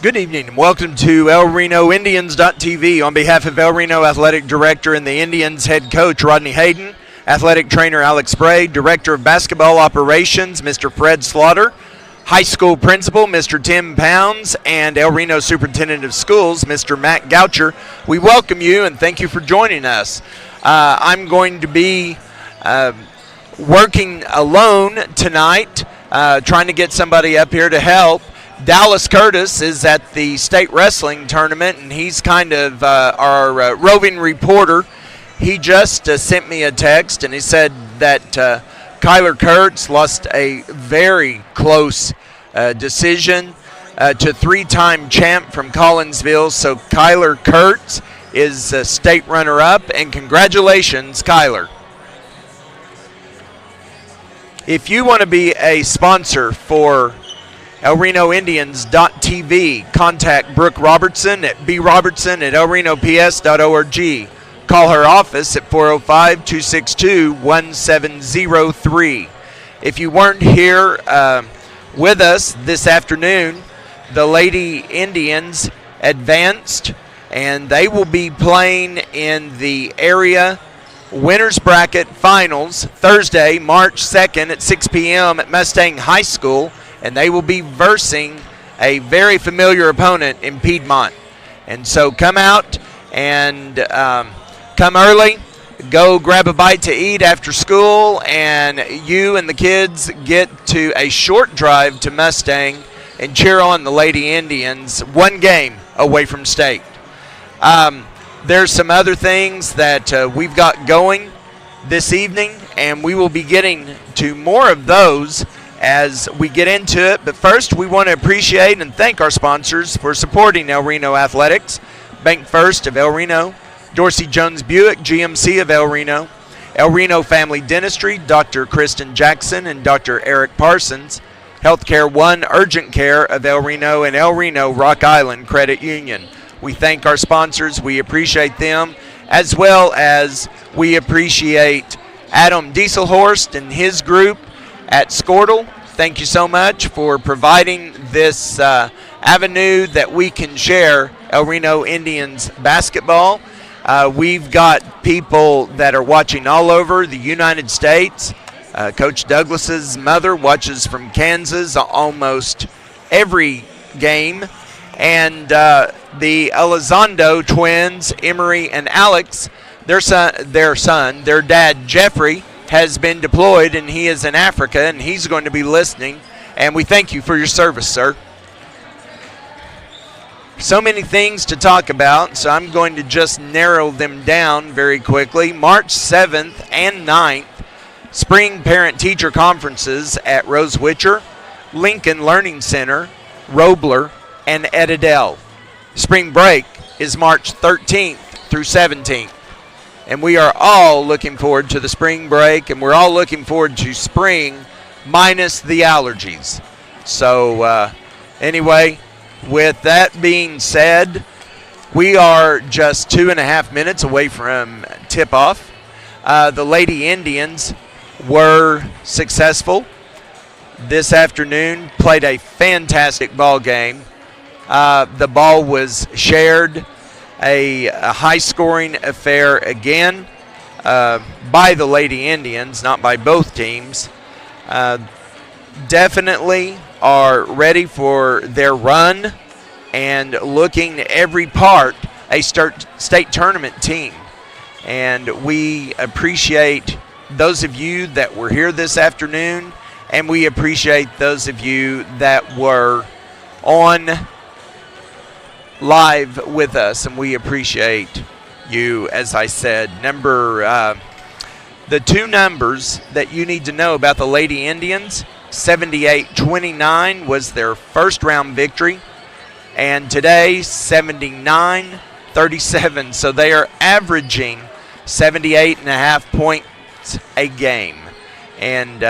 Good evening and welcome to El Reno Indians.tv. On behalf of El Reno Athletic Director and the Indians head coach Rodney Hayden, Athletic Trainer Alex Spray, Director of Basketball Operations Mr. Fred Slaughter, High School Principal Mr. Tim Pounds, and El Reno Superintendent of Schools Mr. Matt Goucher, we welcome you and thank you for joining us. I'm going to be working alone tonight, trying to get somebody up here to help. Dallas Curtis is at the state wrestling tournament, and he's kind of our roving reporter. He just sent me a text, and he said that Kyler Kurtz lost a very close decision to three-time champ from Collinsville. So Kyler Kurtz is state runner-up, and congratulations, Kyler. If you want to be a sponsor for El Reno Indians.tv, contact Brooke Robertson at brobertson@elrenops.org. Call her office at 405-262-1703. If you weren't here with us this afternoon, the Lady Indians advanced, and they will be playing in the area Winners Bracket Finals Thursday, March 2nd at 6 p.m. at Mustang High School. And they will be versing a very familiar opponent in Piedmont. And so come out and come early, go grab a bite to eat after school, and you and the kids get to a short drive to Mustang and cheer on the Lady Indians, one game away from state. There's some other things that we've got going this evening, and we will be getting to more of those as we get into it. But first, we want to appreciate and thank our sponsors for supporting El Reno Athletics. Bank First of El Reno, Dorsey Jones Buick GMC of El Reno Family Dentistry, Dr. Kristen Jackson and Dr. Eric Parsons, Healthcare One Urgent Care of El Reno, and El Reno Rock Island Credit Union. We thank our sponsors. We appreciate them, as well as we appreciate Adam Dieselhorst and his group at Skortle. Thank you so much for providing this avenue that we can share El Reno Indians basketball. We've got people that are watching all over the United States. Coach Douglas's mother watches from Kansas almost every game. And the Elizondo twins, Emery and Alex, their dad, Jeffrey, has been deployed, and he is in Africa, and he's going to be listening, and we thank you for your service, sir. So many things to talk about, so I'm going to just narrow them down very quickly. March 7th and 9th, Spring Parent-Teacher Conferences at Rose Witcher, Lincoln Learning Center, Robler, and Edidell. Spring break is March 13th through 17th. And we are all looking forward to the spring break, and we're all looking forward to spring minus the allergies. So anyway, with that being said, we are just 2.5 minutes away from tip-off. The Lady Indians were successful this afternoon, played a fantastic ball game. The ball was shared. A high-scoring affair again by the Lady Indians, not by both teams. Definitely are ready for their run and looking every part a state tournament team. And we appreciate those of you that were here this afternoon, and we appreciate those of you that were on live with us, and we appreciate you. As I said, the two numbers that you need to know about the Lady Indians, 78-29 was their first round victory, and today 79-37, so they are averaging 78.5 points a game, and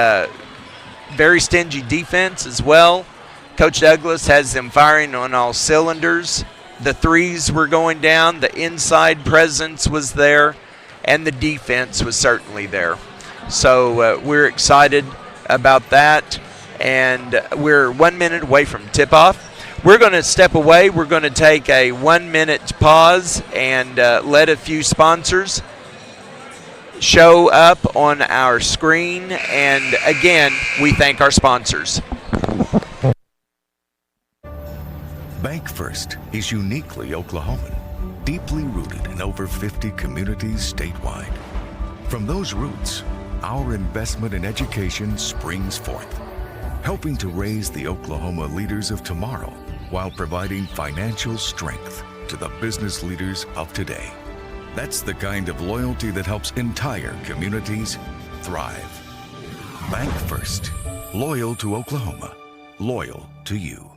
very stingy defense as well. Coach Douglas has them firing on all cylinders. The threes were going down, the inside presence was there, and the defense was certainly there. So we're excited about that, and we're 1 minute away from tip-off. We're going to step away. We're going to take a 1-minute pause and let a few sponsors show up on our screen. And again, we thank our sponsors. Bank First is uniquely Oklahoman, deeply rooted in over 50 communities statewide. From those roots, our investment in education springs forth, helping to raise the Oklahoma leaders of tomorrow while providing financial strength to the business leaders of today. That's the kind of loyalty that helps entire communities thrive. Bank First, loyal to Oklahoma, loyal to you.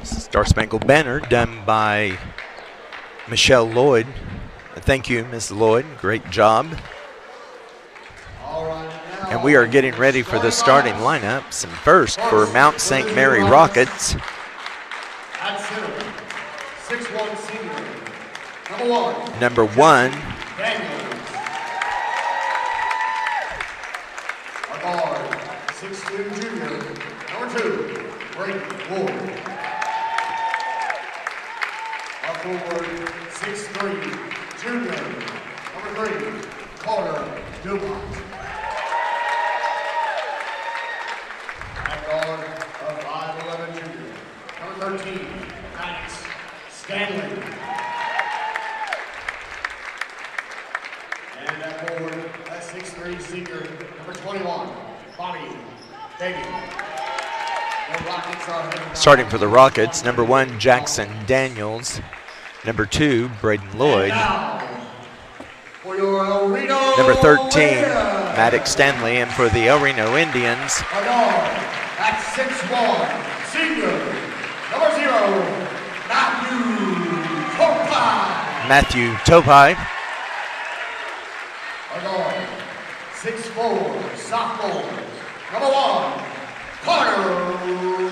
Star Spangled Banner done by Michelle Lloyd. Thank you, Ms. Lloyd. Great job. And we are getting ready for the starting lineups. And first, for Mount St. Mary Rockets. At center, 6'1" senior, Number one. Daniels. Our guard, 6'2" junior, number 2, Brayden Ward. Our forward, 6'3", junior, number 3, Carter Dumont. At guard, of 5'11" junior, number 13, Max Stanley. And at forward, at 6'3", senior, number 21, Bonnie Baby. The Rockets are heading Starting for the Rockets, number 1, Jackson Daniels. Number 2, Brayden Lloyd. For your El Reno Number 13, Indians, Maddox Stanley. And for the El Reno Indians, a guard at 6'1", senior, number 0, Matthew Matthew Topai. Topai. A guard, 6'4", sophomore, number 1, Carter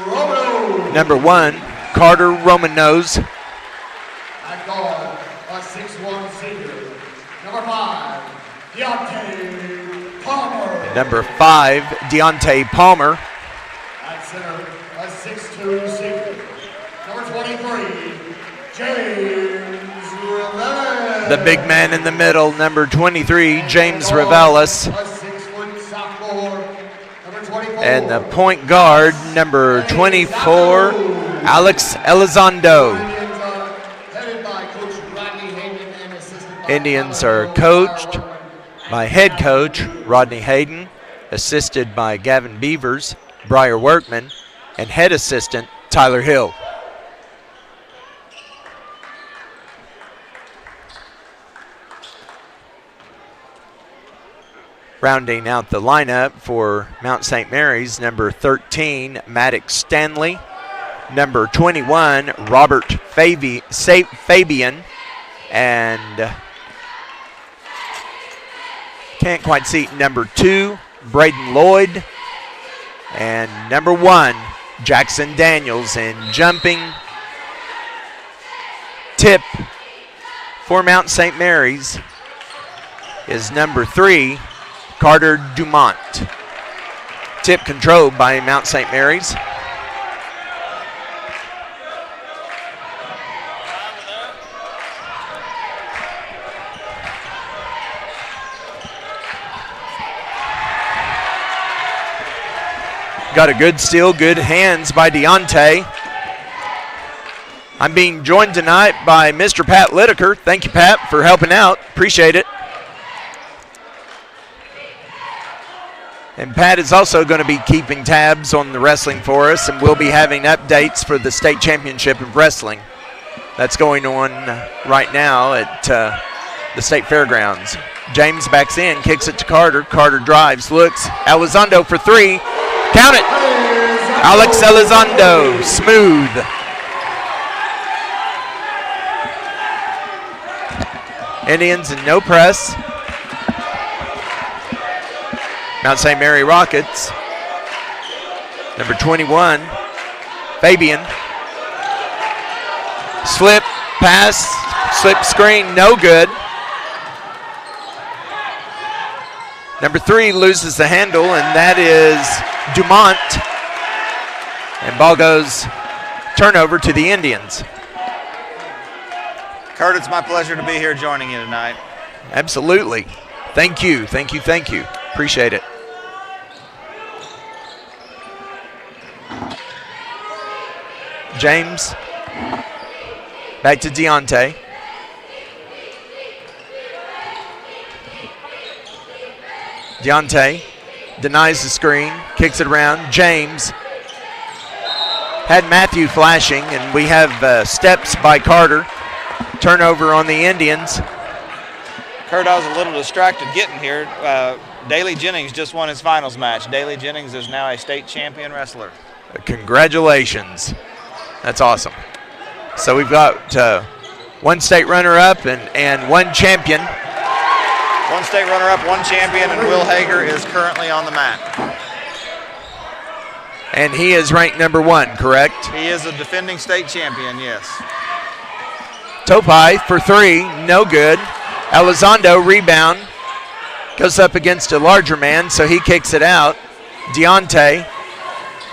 Romero. number 1, Carter Romanose. At guard, a 6'1" senior, number 5, Deontay Palmer. Number 5, Deontay Palmer. At center, a 6'2" senior, number 23, James Revellis. The big man in the middle, number 23, James Revellis. A 6-foot sophomore, number 24. And the point guard, number 24, Alex Elizondo. Indians are coached by head coach Rodney Hayden, assisted by Gavin Beavers, Briar Workman, and head assistant Tyler Hill. Rounding out the lineup for Mount St. Mary's, number 13, Maddox Stanley. Number 21, Robert Fabian. And can't quite see, number 2, Braden Lloyd. And number 1, Jackson Daniels. And jumping tip for Mount St. Mary's is number 3, Carter Dumont. Tip controlled by Mount St. Mary's. Got a good steal, good hands by Deontay. I'm being joined tonight by Mr. Pat Lideker. Thank you, Pat, for helping out. Appreciate it. And Pat is also going to be keeping tabs on the wrestling for us, and we'll be having updates for the state championship of wrestling that's going on right now at the state fairgrounds. James backs in, kicks it to Carter. Carter drives, looks. Elizondo for 3. Count it. Alex Elizondo, smooth. Indians in no press. Mount St. Mary Rockets. Number 21, Fabian. Slip, pass, slip screen, no good. Number 3 loses the handle, and that is Dumont. And ball goes turnover to the Indians. Kurt, it's my pleasure to be here joining you tonight. Absolutely. Thank you, thank you, thank you. Appreciate it. James, back to Deontay. Deontay denies the screen, kicks it around. James had Matthew flashing, and we have steps by Carter. Turnover on the Indians. Kurt, I was a little distracted getting here. Daley Jennings just won his finals match. Daley Jennings is now a state champion wrestler. Congratulations. That's awesome. So we've got 1 state runner-up and 1 champion. 1 state runner-up, 1 champion, and Will Hager is currently on the mat. And he is ranked number 1, correct? He is a defending state champion, yes. Topai for 3, no good. Elizondo rebound, goes up against a larger man, so he kicks it out. Deontay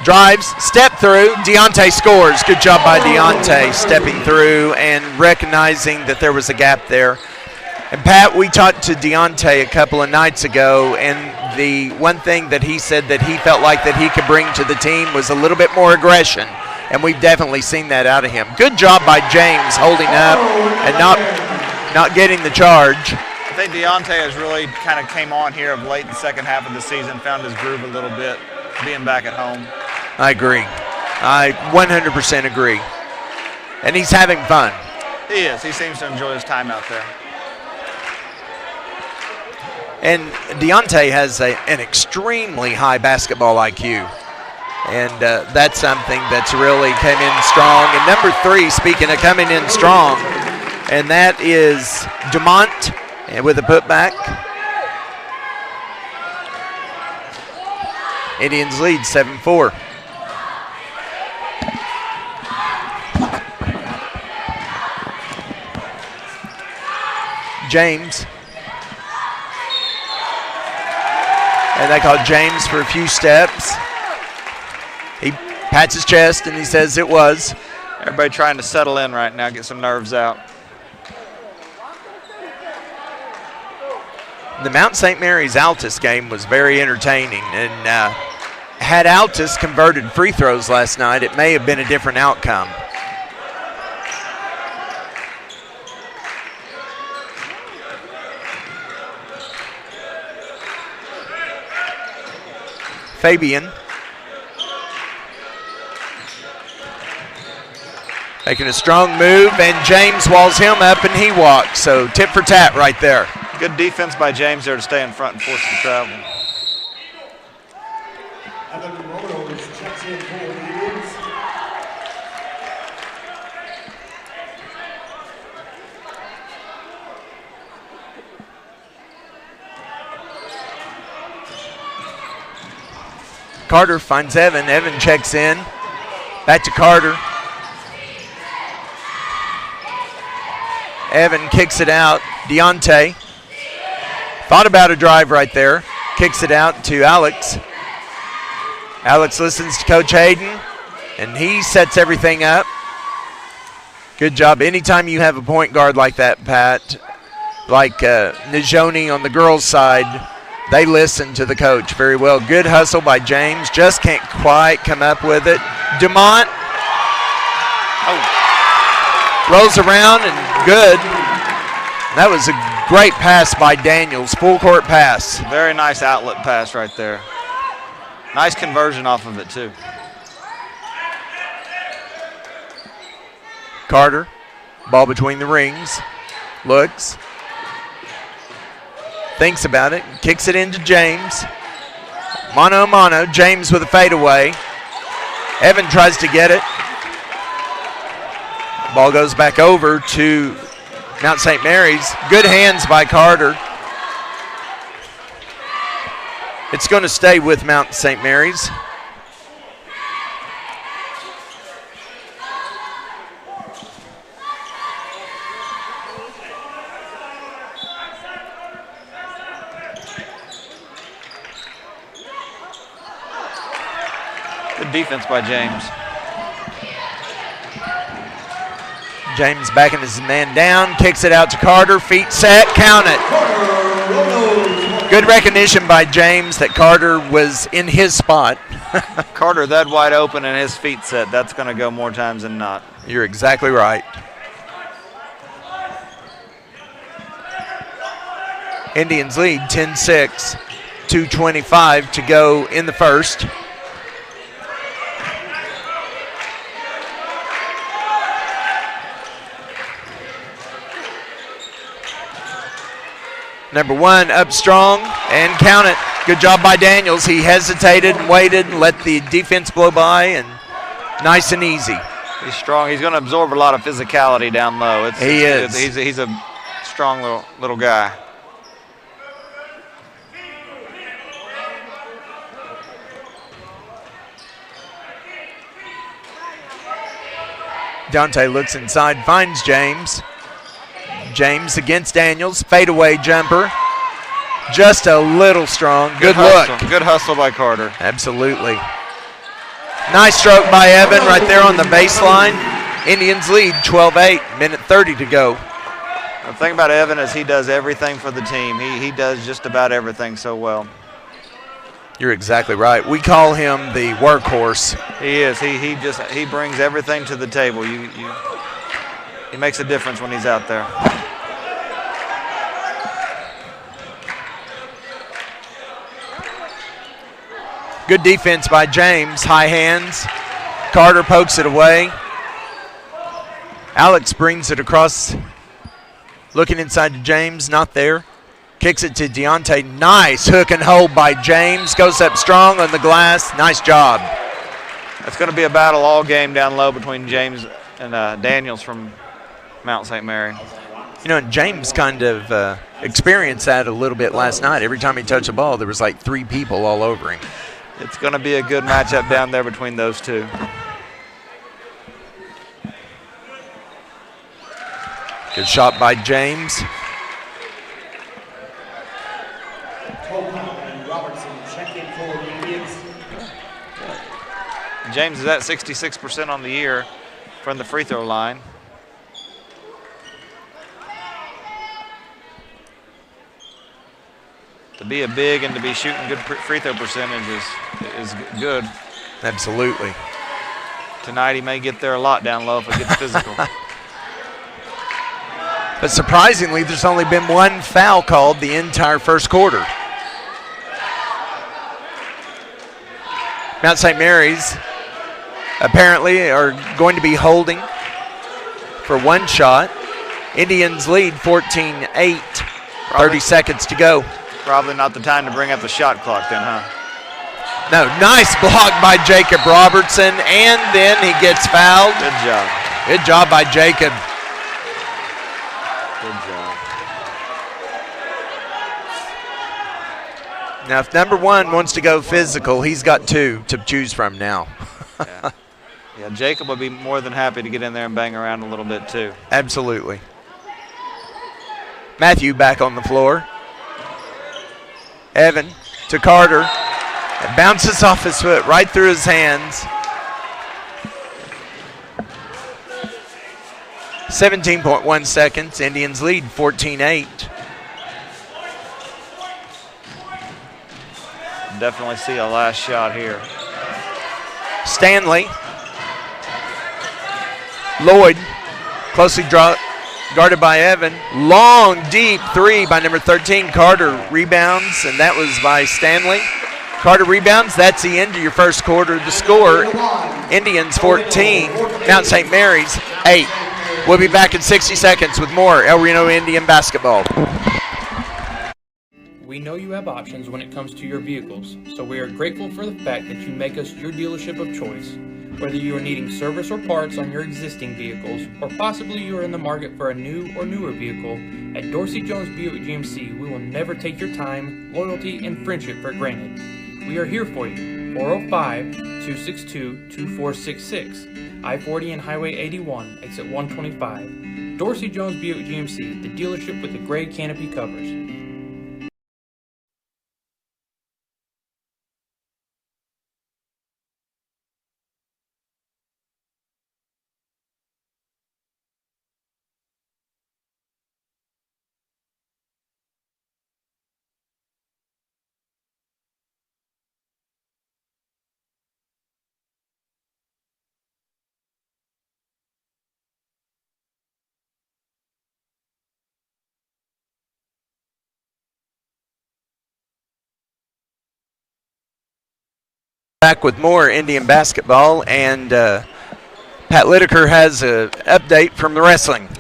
drives, step through. Deontay scores. Good job by Deontay stepping through and recognizing that there was a gap there. And Pat, we talked to Deontay a couple of nights ago, and the one thing that he said that he felt like that he could bring to the team was a little bit more aggression, and we've definitely seen that out of him. Good job by James holding up and not getting the charge. I think Deontay has really kind of came on here of late in the second half of the season, found his groove a little bit, being back at home. I agree. I 100% agree. And he's having fun. He is. He seems to enjoy his time out there. And Deontay has an extremely high basketball IQ. And that's something that's really came in strong. And number 3, speaking of coming in strong, and that is Dumont with a putback. Indians lead 7-4. James. And they called James for a few steps. He pats his chest and he says it was. Everybody trying to settle in right now, get some nerves out. The Mount St. Mary's Altus game was very entertaining, and had Altus converted free throws last night, it may have been a different outcome. Fabian making a strong move, and James walls him up and he walks. So tip for tat right there. Good defense by James there to stay in front and force the travel. Evan Ronos checks in for the Indians. Carter finds Evan. Evan checks in. Back to Carter. Evan kicks it out. Deontay thought about a drive right there. Kicks it out to Alex. Alex listens to Coach Hayden, and he sets everything up. Good job. Anytime you have a point guard like that, Pat, like Najoni on the girls' side, they listen to the coach very well. Good hustle by James. Just can't quite come up with it. Dumont rolls around and good. That was a great pass by Daniels. Full court pass. Very nice outlet pass right there. Nice conversion off of it too. Carter, ball between the rings. Looks. Thinks about it, kicks it into James. Mano a mano, James with a fadeaway. Evan tries to get it. Ball goes back over to Mount St. Mary's. Good hands by Carter. It's going to stay with Mount St. Mary's. Good defense by James. James backing his man down, kicks it out to Carter, feet set, count it. Good recognition by James that Carter was in his spot. Carter that wide open and his feet set. That's going to go more times than not. You're exactly right. Indians lead 10-6, 2:25 to go in the first. Number one up strong and count it. Good job by Daniels. He hesitated and waited and let the defense blow by, and nice and easy. He's strong. He's going to absorb a lot of physicality down low. He is. He's a strong little guy. Dante looks inside, finds James. James against Daniels, fadeaway jumper. Just a little strong. Good look. Good hustle by Carter. Absolutely. Nice stroke by Evan right there on the baseline. Indians lead 12-8, minute 30 to go. The thing about Evan is he does everything for the team. He does just about everything so well. You're exactly right. We call him the workhorse. He is. He brings everything to the table. He makes a difference when he's out there. Good defense by James. High hands. Carter pokes it away. Alex brings it across. Looking inside to James. Not there. Kicks it to Deontay. Nice hook and hold by James. Goes up strong on the glass. Nice job. It's going to be a battle all game down low between James and Daniels from Mount St. Mary. You know, and James kind of experienced that a little bit last night. Every time he touched the ball, there was like 3 people all over him. It's going to be a good matchup down there between those two. Good shot by James. James is at 66% on the year from the free throw line. To be a big and to be shooting good free throw percentage is good. Absolutely. Tonight he may get there a lot down low if it gets physical. But surprisingly, there's only been one foul called the entire first quarter. Mount St. Mary's apparently are going to be holding for one shot. Indians lead 14-8, 30 seconds to go. Probably not the time to bring up the shot clock then, huh? No, nice block by Jacob Robertson, and then he gets fouled. Good job. Good job by Jacob. Good job. Now, if number one wants to go physical, he's got two to choose from now. Yeah, Jacob would be more than happy to get in there and bang around a little bit too. Absolutely. Matthew back on the floor. Evan to Carter. It bounces off his foot right through his hands. 17.1 seconds. Indians lead 14-8. Definitely see a last shot here. Stanley. Lloyd closely guarded by Evan. Long, deep three by number 13. Carter rebounds, and that was by Stanley. Carter rebounds. That's the end of your first quarter. The score, Indians 14, Mount St. Mary's 8. We'll be back in 60 seconds with more El Reno Indian basketball. We know you have options when it comes to your vehicles, so we are grateful for the fact that you make us your dealership of choice. Whether you are needing service or parts on your existing vehicles, or possibly you are in the market for a new or newer vehicle, at Dorsey Jones Buick GMC, we will never take your time, loyalty, and friendship for granted. We are here for you. 405-262-2466, I-40 and Highway 81, exit 125. Dorsey Jones Buick GMC, the dealership with the gray canopy covers. Back with more Indian basketball, and Pat Lideker has an update from the wrestling.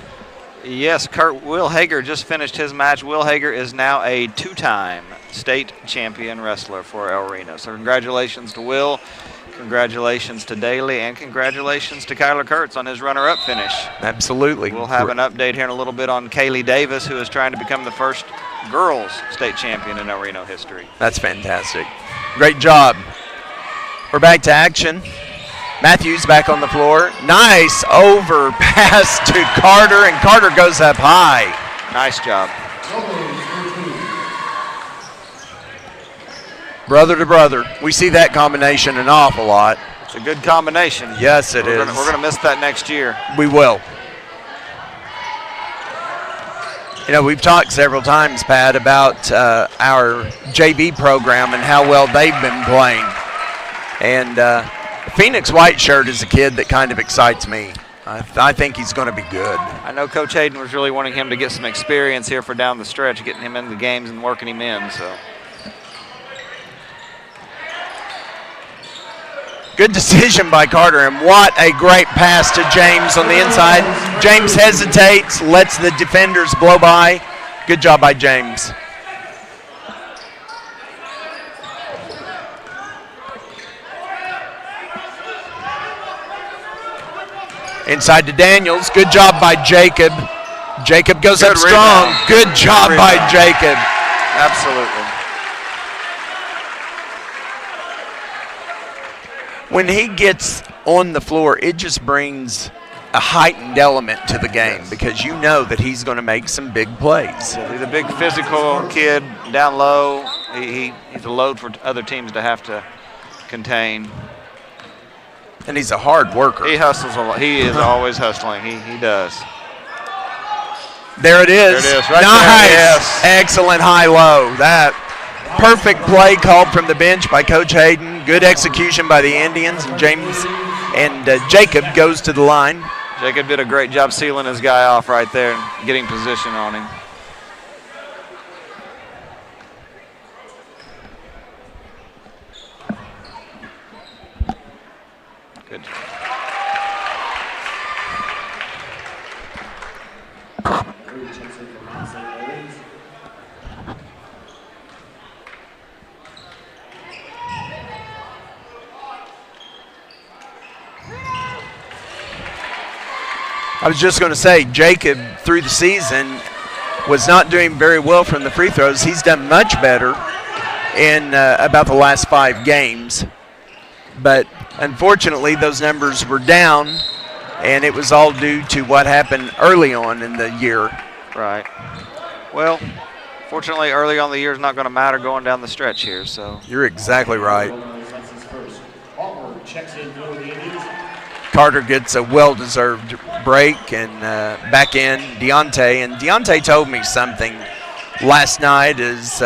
Yes, Will Hager just finished his match. Will Hager is now a two-time state champion wrestler for El Reno. So congratulations to Will, congratulations to Daly, and congratulations to Kyler Kurtz on his runner-up finish. Absolutely. We'll have an update here in a little bit on Kaylee Davis, who is trying to become the first girls state champion in El Reno history. That's fantastic. Great job. We're back to action. Matthews back on the floor. Nice over pass to Carter, and Carter goes up high. Nice job. Brother to brother. We see that combination an awful lot. It's a good combination. Yes, it is. We're going to miss that next year. We will. You know, we've talked several times, Pat, about our JV program and how well they've been playing. And Phoenix White Shirt is a kid that kind of excites me. I think he's going to be good. I know Coach Hayden was really wanting him to get some experience here for down the stretch, getting him into the games and working him in. So good decision by Carter, and what a great pass to James on the inside. James hesitates, lets the defenders blow by. Good job by James. Inside to Daniels. Good job by Jacob. Jacob goes up strong. Good job by Jacob. Absolutely. When he gets on the floor, it just brings a heightened element to the game, because you know that he's going to make some big plays. He's a big physical kid down low. He's a load for other teams to have to contain. And he's a hard worker. He hustles a lot. He is always hustling. He does. There it is. There it is. Right nice. there. Yes. Excellent high-low. That perfect play called from the bench by Coach Hayden. Good execution by the Indians. And Jacob goes to the line. Jacob did a great job sealing his guy off right there and getting position on him. Good. I was just going to say, Jacob, through the season, was not doing very well from the free throws. He's done much better in about the last 5 games. But unfortunately, those numbers were down, and it was all due to what happened early on in the year. Right. Well, fortunately, early on in the year is not going to matter going down the stretch here. So you're exactly right. Checks in for the Indians. Carter gets a well-deserved break, and back in Deontay. And Deontay told me something last night as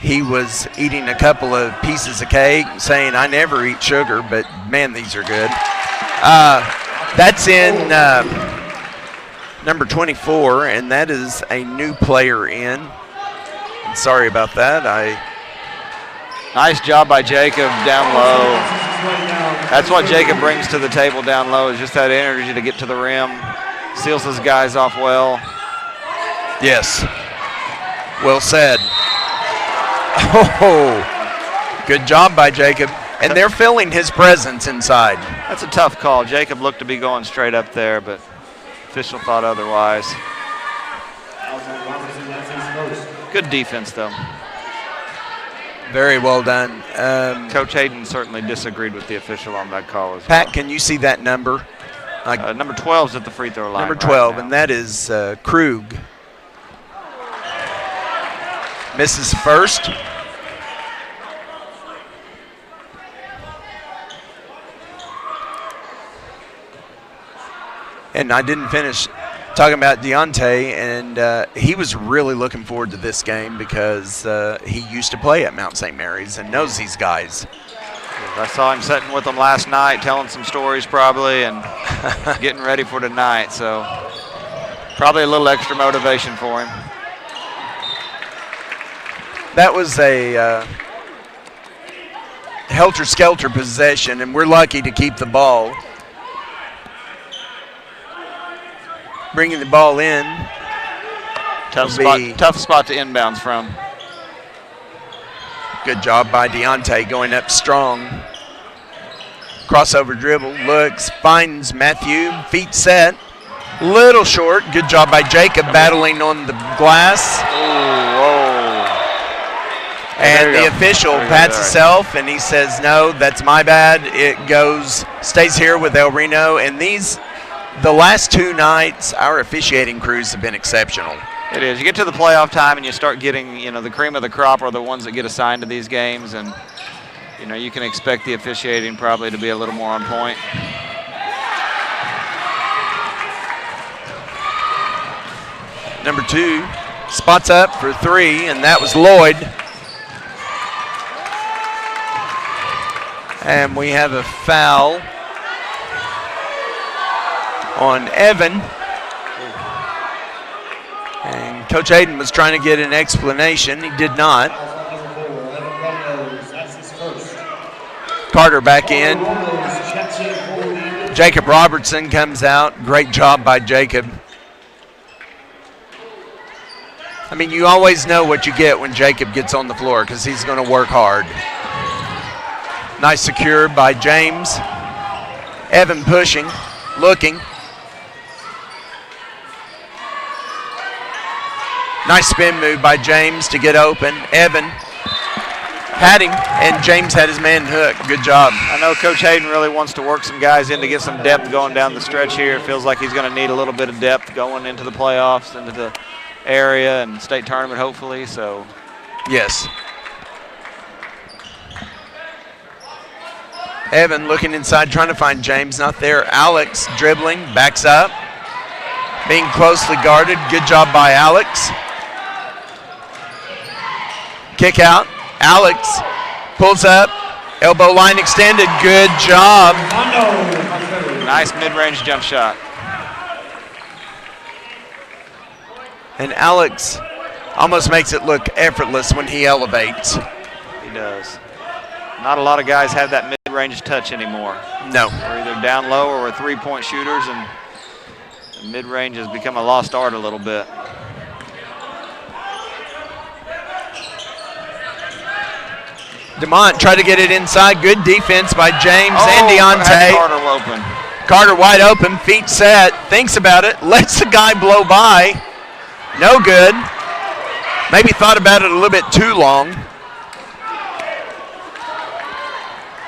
he was eating a couple of pieces of cake, saying, I never eat sugar, but, man, these are good. That's in number 24, and that is a new player in. Sorry about that. Nice job by Jacob down low. That's what Jacob brings to the table down low, is just that energy to get to the rim. Seals his guys off well. Yes. Well said. Oh, good job by Jacob. And they're feeling his presence inside. That's a tough call. Jacob looked to be going straight up there, but official thought otherwise. Good defense, though. Very well done. Coach Hayden certainly disagreed with the official on that call as well. Pat, can you see that number? Number 12 is at the free throw line. Number 12, right, and that is Krug. Misses first. And I didn't finish talking about Deontay, and he was really looking forward to this game because he used to play at Mount St. Mary's and knows these guys. I saw him sitting with them last night, telling some stories probably, and getting ready for tonight. So probably a little extra motivation for him. That was a helter-skelter possession, and we're lucky to keep the ball. Bringing the ball in. Tough spot to inbounds from. Good job by Deontay going up strong. Crossover dribble, looks, finds Matthew, feet set. Little short. Good job by Jacob battling on the glass. And the official pats himself and he says, no, that's my bad. It goes, stays here with El Reno. And the last 2 nights, our officiating crews have been exceptional. It is. You get to the playoff time and you start getting, the cream of the crop are the ones that get assigned to these games. And, you can expect the officiating probably to be a little more on point. Number 2 spots up for 3, and that was Lloyd. And we have a foul on Evan. And Coach Hayden was trying to get an explanation. He did not. Carter back in. Jacob Robertson comes out. Great job by Jacob. I mean, you always know what you get when Jacob gets on the floor because he's going to work hard. Nice secure by James. Evan pushing, looking. Nice spin move by James to get open. Evan had him, and James had his man hooked. Good job. I know Coach Hayden really wants to work some guys in to get some depth going down the stretch here. It feels like he's going to need a little bit of depth going into the playoffs, into the area and state tournament, hopefully. So, yes. Evan looking inside, trying to find James. Not there. Alex dribbling, backs up. Being closely guarded. Good job by Alex. Kick out. Alex pulls up. Elbow line extended. Good job. Nice mid-range jump shot. And Alex almost makes it look effortless when he elevates. He does. Not a lot of guys have that mid-range touch anymore. No. They're either down low or three-point shooters, and the mid-range has become a lost art a little bit. DeMont tried to get it inside. Good defense by James and Deontay. Carter open. Carter wide open, feet set, thinks about it, lets the guy blow by. No good. Maybe thought about it a little bit too long.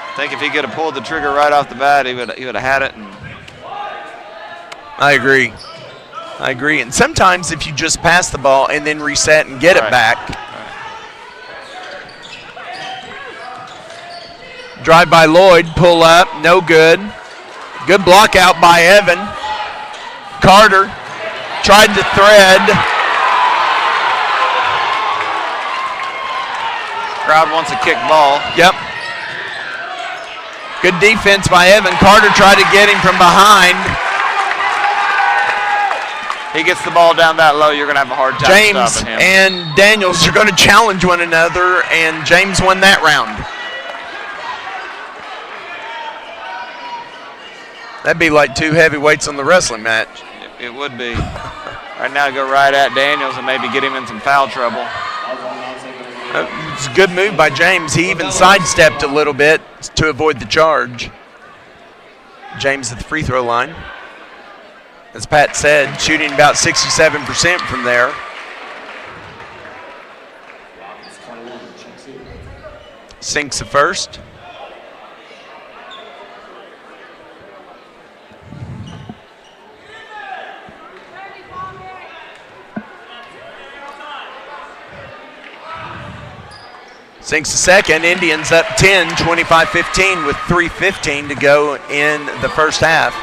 I think if he could have pulled the trigger right off the bat, he would have had it. And I agree. And sometimes if you just pass the ball and then reset and get it back. Drive by Lloyd, pull up, no good. Good block out by Evan. Carter tried to thread. Crowd wants a kick ball. Yep. Good defense by Evan. Carter tried to get him from behind. He gets the ball down that low, you're going to have a hard time James stopping him. and Daniels are going to challenge one another, and James won that round. That'd be like two heavyweights on the wrestling match. It would be. Right now, go right at Daniels and maybe get him in some foul trouble. It's a good move by James. He even sidestepped a little bit to avoid the charge. James at the free throw line. As Pat said, shooting about 67% from there. Sinks the first. Sinks the second. Indians up 10, 25-15 with 3:15 to go in the first half.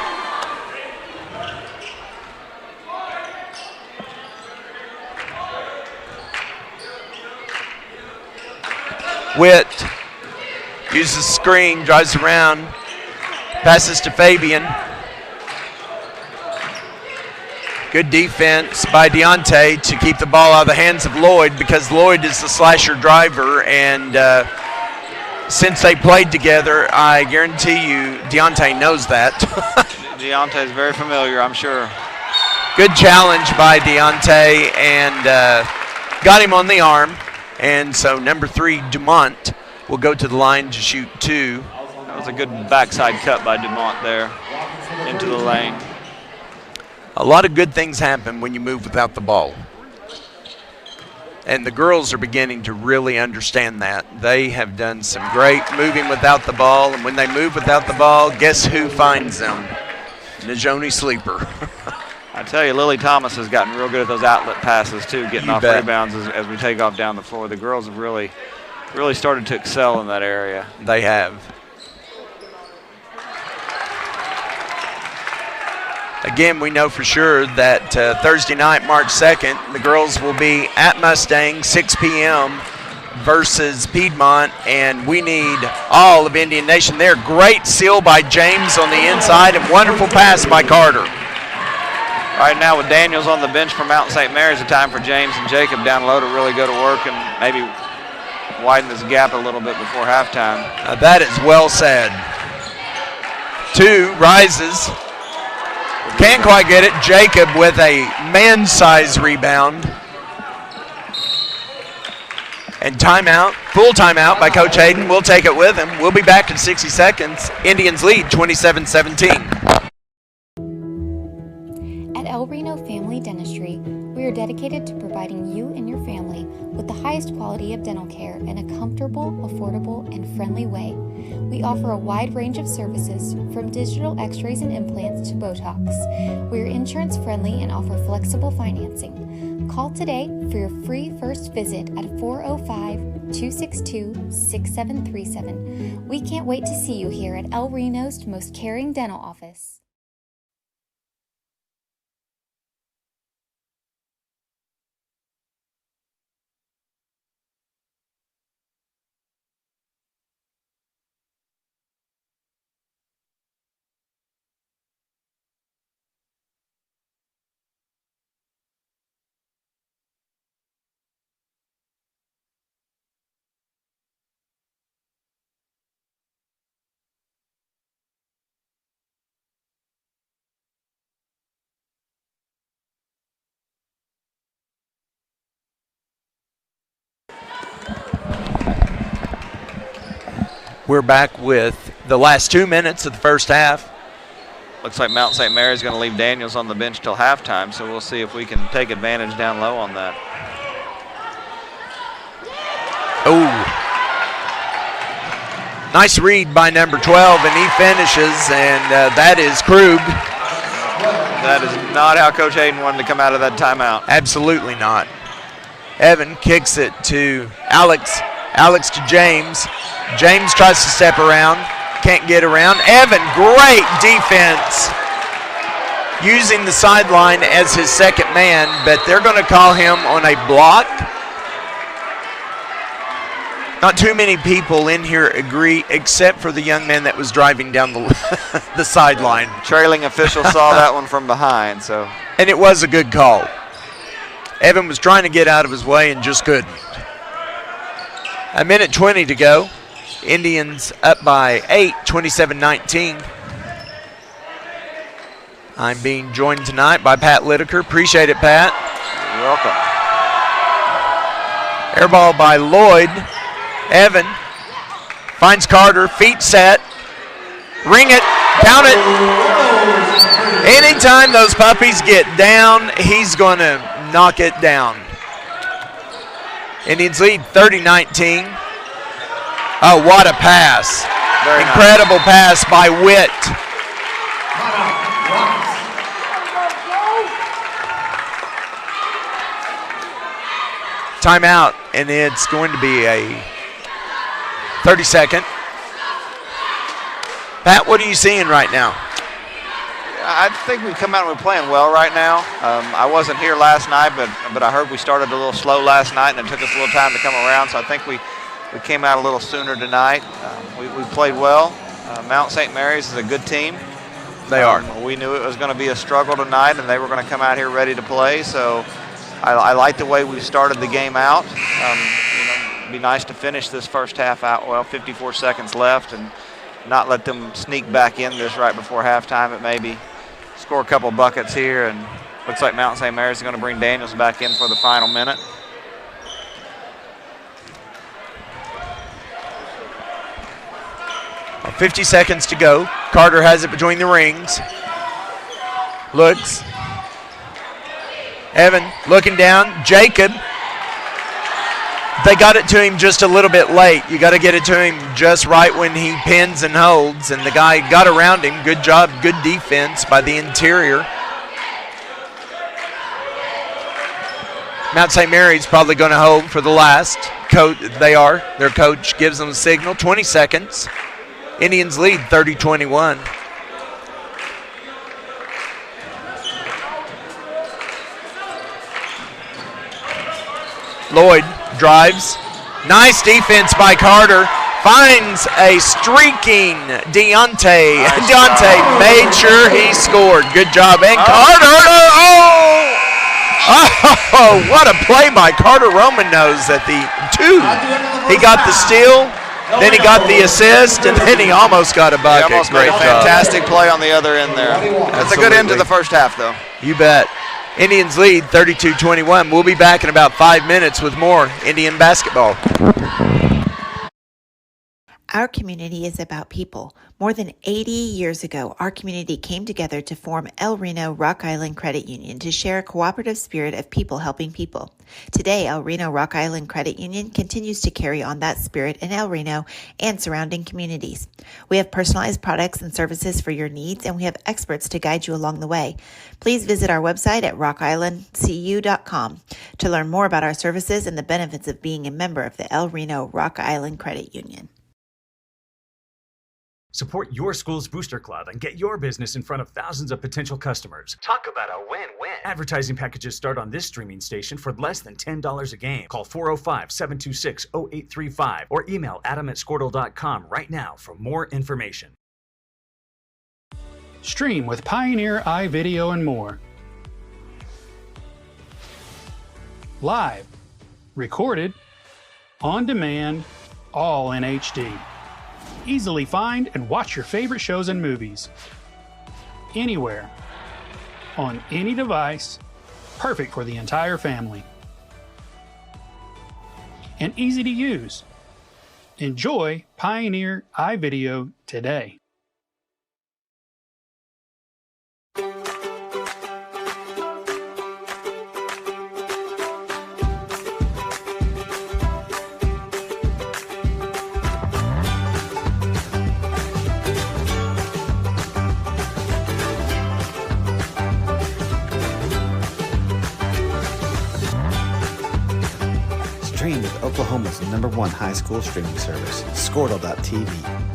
Witt uses the screen, drives around, passes to Fabian. Good defense by Deontay to keep the ball out of the hands of Lloyd, because Lloyd is the slasher driver, and since they played together, I guarantee you Deontay knows that. Deontay is very familiar, I'm sure. Good challenge by Deontay, and got him on the arm. And so number 3, Dumont, will go to the line to shoot 2. That was a good backside cut by Dumont there into the lane. A lot of good things happen when you move without the ball. And the girls are beginning to really understand that. They have done some great moving without the ball, and when they move without the ball, guess who finds them? Najoni Sleeper. I tell you, Lily Thomas has gotten real good at those outlet passes too, getting off rebounds as we take off down the floor. The girls have really started to excel in that area. They have. Again, we know for sure that Thursday night, March 2nd, the girls will be at Mustang, 6 p.m. versus Piedmont, and we need all of Indian Nation there. Great seal by James on the inside, and wonderful pass by Carter. Right now with Daniels on the bench from Mount St. Mary's, the time for James and Jacob down low to really go to work and maybe widen this gap a little bit before halftime. That is well said. 2 rises. Can't quite get it. Jacob with a man-size rebound. And timeout, full timeout by Coach Hayden. We'll take it with him. We'll be back in 60 seconds. Indians lead 27-17. At El Reno Reno Family Dentistry, we are dedicated to providing you and your family with the highest quality of dental care in a comfortable, affordable, and friendly way. We offer a wide range of services from digital x-rays and implants to Botox. We are insurance friendly and offer flexible financing. Call today for your free first visit at 405-262-6737. We can't wait to see you here at El Reno's most caring dental office. We're back with the last 2 minutes of the first half. Looks like Mount St. Mary's going to leave Daniels on the bench till halftime, so we'll see if we can take advantage down low on that. Oh. Nice read by number 12, and he finishes, and that is Krug. That is not how Coach Hayden wanted to come out of that timeout. Absolutely not. Evan kicks it to Alex. Alex to James. James tries to step around. Can't get around. Evan, great defense. Using the sideline as his second man, but they're going to call him on a block. Not too many people in here agree, except for the young man that was driving down the, the sideline. Trailing official saw that one from behind, so. And it was a good call. Evan was trying to get out of his way and just couldn't. A minute 20 to go. Indians up by 8, 27-19. I'm being joined tonight by Pat Lideker. Appreciate it, Pat. You're welcome. Air ball by Lloyd. Evan finds Carter, feet set. Ring it, count it. Anytime those puppies get down, he's going to knock it down. Indians lead 30-19. Oh, what a pass. Very Incredible pass by Witt. Timeout, and it's going to be a 30-second. Pat, what are you seeing right now? I think we've come out and we're playing well right now. I wasn't here last night, but I heard we started a little slow last night, and it took us a little time to come around, so I think we came out a little sooner tonight. We played well. Mount St. Mary's is a good team. They are. We knew it was going to be a struggle tonight, and they were going to come out here ready to play, so I like the way we started the game out. It'd be nice to finish this first half out, 54 seconds left, and not let them sneak back in this right before halftime. It maybe score a couple buckets here, and looks like Mount St. Mary's is going to bring Daniels back in for the final minute. Well, 50 seconds to go. Carter has it between the rings. Looks. Evan looking down. Jacob. They got it to him just a little bit late. You got to get it to him just right when he pins and holds, and the guy got around him. Good job, good defense by the interior. Mount St. Mary's probably going to hold for the last. They are. Their coach gives them a signal. 20 seconds. Indians lead 30-21. Lloyd drives. Nice defense by Carter. Finds a streaking Deontay. Nice Deontay job. made sure he scored. Good job. And Carter. Oh, what a play by Carter Roman knows at the 2. He got the steal, then he got the assist, and then he almost got a bucket. He almost Great made a job. fantastic play on the other end there. That's a good end to Absolutely. the first half, though. You bet. Indians lead 32-21. We'll be back in about 5 minutes with more Indian basketball. Our community is about people. More than 80 years ago, our community came together to form El Reno Rock Island Credit Union to share a cooperative spirit of people helping people. Today, El Reno Rock Island Credit Union continues to carry on that spirit in El Reno and surrounding communities. We have personalized products and services for your needs, and we have experts to guide you along the way. Please visit our website at rockislandcu.com to learn more about our services and the benefits of being a member of the El Reno Rock Island Credit Union. Support your school's booster club and get your business in front of thousands of potential customers. Talk about a win-win. Advertising packages start on this streaming station for less than $10 a game. Call 405-726-0835 or email adam@squirtle.com right now for more information. Stream with Pioneer iVideo and more. Live, recorded, on demand, all in HD. Easily find and watch your favorite shows and movies. Anywhere. On any device. Perfect for the entire family. And easy to use. Enjoy Pioneer iVideo today. Stream with Oklahoma's #1 high school streaming service, Squirtle.tv.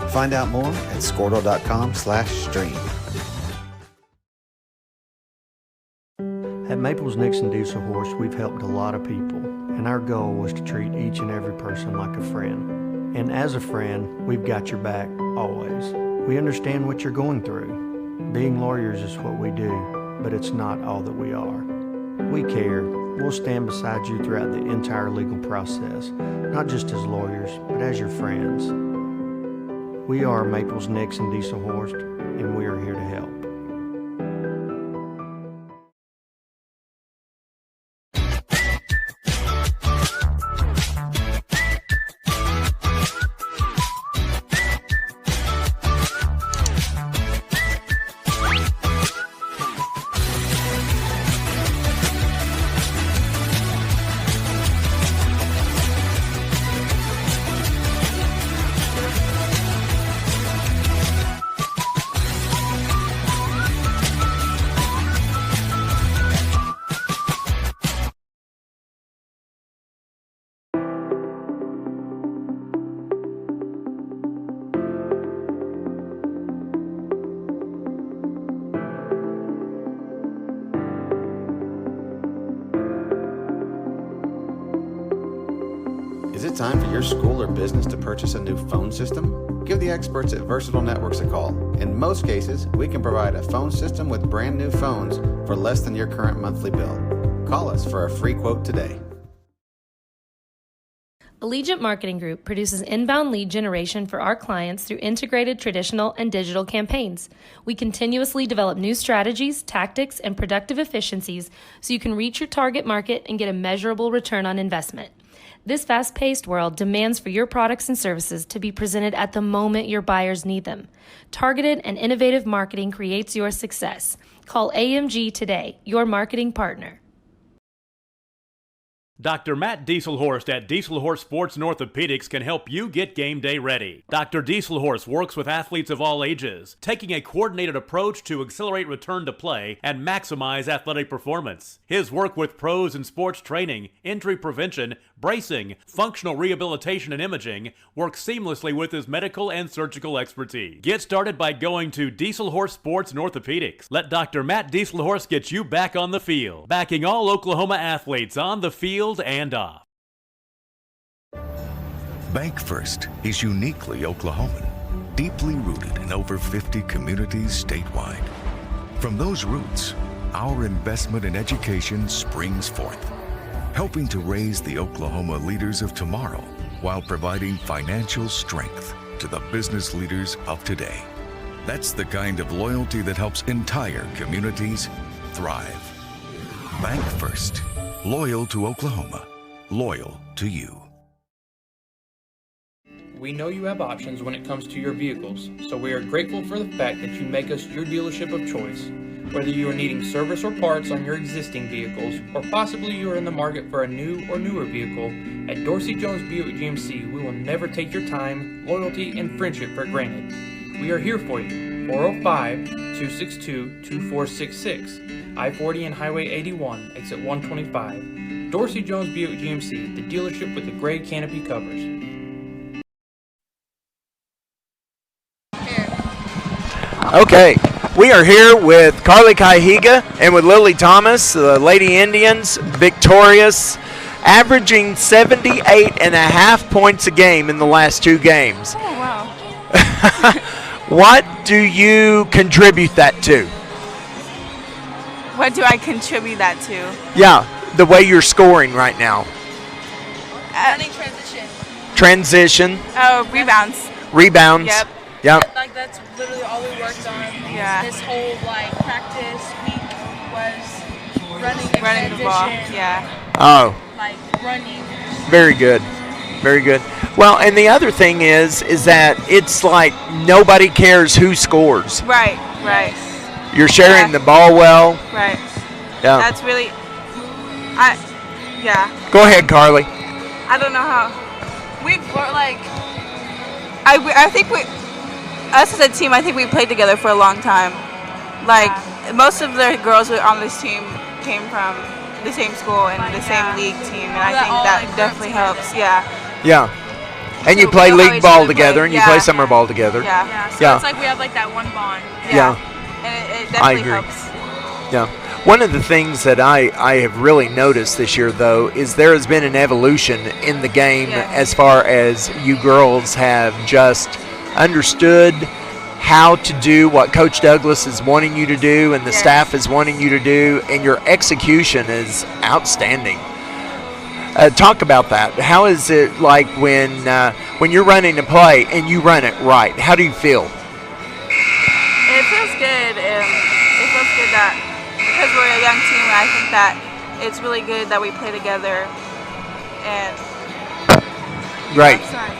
Find out more at squirtle.com/stream. At Maples Nixon Diesel Horse, we've helped a lot of people, and our goal was to treat each and every person like a friend. And as a friend, we've got your back, always. We understand what you're going through. Being lawyers is what we do, but it's not all that we are. We care. We'll stand beside you throughout the entire legal process, not just as lawyers, but as your friends. We are Maples Nixon Diesel Horse, and we are here to help. Is it time for your school or business to purchase a new phone system? Give the experts at Versatile Networks a call. In most cases, we can provide a phone system with brand new phones for less than your current monthly bill. Call us for a free quote today. Allegiant Marketing Group produces inbound lead generation for our clients through integrated traditional and digital campaigns. We continuously develop new strategies, tactics, and productive efficiencies so you can reach your target market and get a measurable return on investment. This fast-paced world demands for your products and services to be presented at the moment your buyers need them. Targeted and innovative marketing creates your success. Call AMG today, your marketing partner. Dr. Matt Dieselhorst at Dieselhorst Sports and Orthopedics can help you get game day ready. Dr. Dieselhorst works with athletes of all ages, taking a coordinated approach to accelerate return to play and maximize athletic performance. His work with pros in sports training, injury prevention, bracing, functional rehabilitation, and imaging works seamlessly with his medical and surgical expertise. Get started by going to Dieselhorst Sports and Orthopedics. Let Dr. Matt Dieselhorst get you back on the field, backing all Oklahoma athletes on the field and off. Bank First is uniquely Oklahoman, deeply rooted in over 50 communities statewide. From those roots, our investment in education springs forth, helping to raise the Oklahoma leaders of tomorrow while providing financial strength to the business leaders of today. That's the kind of loyalty that helps entire communities thrive. Bank First. Loyal to Oklahoma. Loyal to you. we know you have options when it comes to your vehicles, so we are grateful for the fact that you make us your dealership of choice. Whether you are needing service or parts on your existing vehicles, or possibly you are in the market for a new or newer vehicle, at Dorsey Jones Buick GMC, we will never take your time, loyalty, and friendship for granted. We are here for you. 405-262-2466, I-40 and Highway 81, exit 125. Dorsey Jones Buick GMC, the dealership with the gray canopy covers. Okay, we are here with Carly Kaihiga and with Lily Thomas, the Lady Indians, victorious, averaging 78.5 points a game in the last 2 games. Oh, wow. What do you contribute that to? What do I contribute that to? Yeah, the way you're scoring right now. Running Transition. Oh, rebounds. Rebounds. Yep. Yep. Like that's literally all we worked on. Yeah. This whole like practice week was running the ball. Yeah. Oh. Like running. Very good. Very good. Well, and the other thing is that it's like nobody cares who scores. Right. You're sharing the ball well. Right. Yeah. That's really. Yeah. Go ahead, Carly. I don't know how. We're like. I think us as a team, I think we played together for a long time. Like most of the girls on this team came from the same school and the same league team, and I think that definitely helps. Yeah. Yeah. And you play league ball together, and you play summer ball together. Yeah. So it's like we have like that one bond. Yeah. And it definitely agree. helps. Yeah. One of the things that I have really noticed this year, though, is there has been an evolution in the game as far as you girls have just understood how to do what Coach Douglas is wanting you to do and the staff is wanting you to do, and your execution is outstanding. Talk about that. How is it like when you're running a play and you run it right? How do you feel? It feels good. It feels good that because we're a young team, I think that it's really good that we play together. And right. Sorry.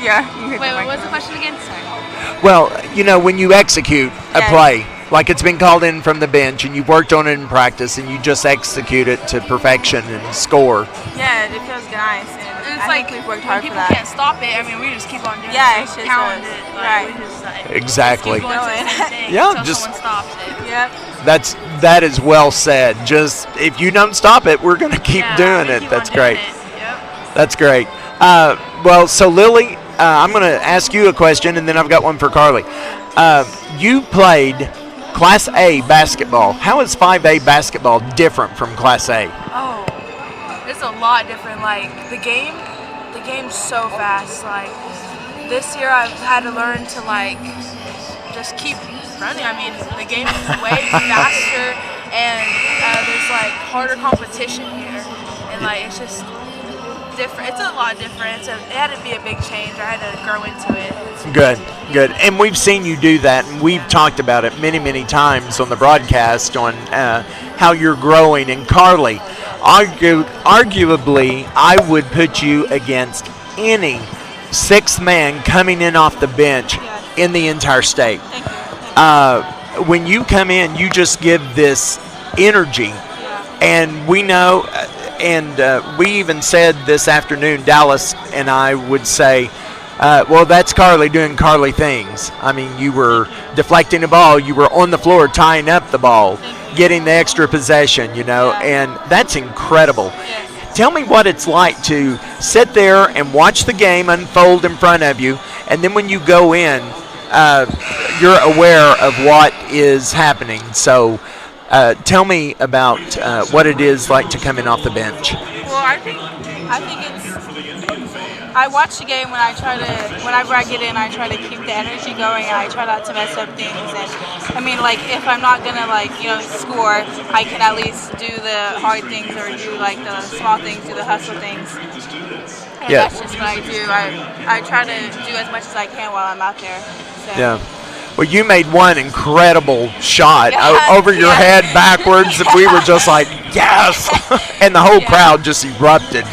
Yeah. Wait, what was the question again? Sorry. Well, when you execute a play, like it's been called in from the bench and you've worked on it in practice and you just execute it to perfection and score. Yeah, it feels nice. And it's like we've worked hard for people that. can't stop it. I mean, we just keep on doing it. Yeah, it's just pound it. Like, right. We just, like, Exactly. Just keep going to the same thing Yeah, until just- someone stops it. Yep. That is well said. Just if you don't stop it, we're going to keep doing it. That's great. That's great. Well, so Lily, I'm going to ask you a question, and then I've got one for Carly. You played Class A basketball. How is 5A basketball different from Class A? Oh, it's a lot different. Like the game's so fast. Like this year, I've had to learn to like just keep running. I mean, the game is way faster, and there's like harder competition here, and like it's just different. It's a lot different. It had to be a big change. I had to grow into it. Good. And we've seen you do that, and we've talked about it many, many times on the broadcast on how you're growing. And Carly, arguably, I would put you against any sixth man coming in off the bench in the entire state. When you come in, you just give this energy, and we know, and we even said this afternoon, Dallas and I would say, well, that's Carly doing Carly things. I mean, you were deflecting the ball, you were on the floor tying up the ball, getting the extra possession, and that's incredible. Tell me what it's like to sit there and watch the game unfold in front of you, and then when you go in, you're aware of what is happening. So tell me about what it is like to come in off the bench. Well, I think it's. I watch the game whenever I get in, I try to keep the energy going, and I try not to mess up things. And I mean, like if I'm not gonna score, I can at least do the hard things or do like the small things, do the hustle things. And that's just what I do. I try to do as much as I can while I'm out there. So. Yeah. Well, you made one incredible shot over your head backwards. We were just like, yes! And the whole crowd just erupted.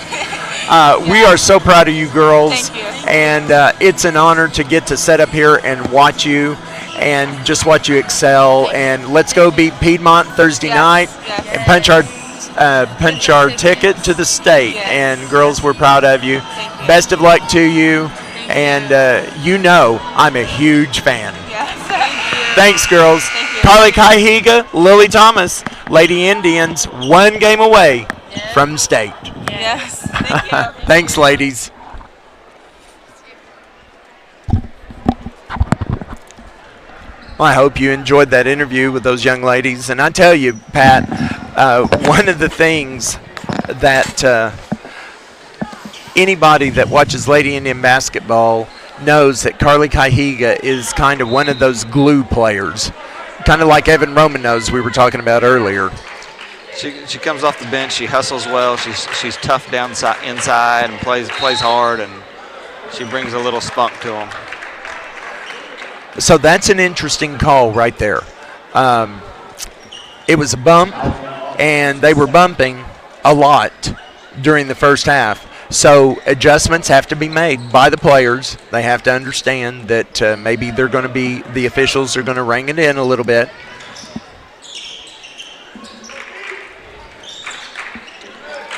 We are so proud of you girls. Thank you. And it's an honor to get to set up here and watch you and just watch you excel. And let's go beat Piedmont Thursday night and punch our ticket to the state. And girls, we're proud of you. Best of luck to you. And I'm a huge fan. Thanks, girls. Carly Kaihiga, Lily Thomas, Lady Indians, one game away from state. Yes, thank you. Thanks, ladies. Well, I hope you enjoyed that interview with those young ladies. And I tell you, Pat, one of the things that anybody that watches Lady Indian basketball knows that Carly Kaihiga is kind of one of those glue players, kind of like Evan Romanos we were talking about earlier. She comes off the bench. She hustles well. She's tough down inside and plays hard, and she brings a little spunk to them. So that's an interesting call right there. It was a bump, and they were bumping a lot during the first half. So adjustments have to be made by the players. They have to understand that maybe the officials are going to rein it in a little bit.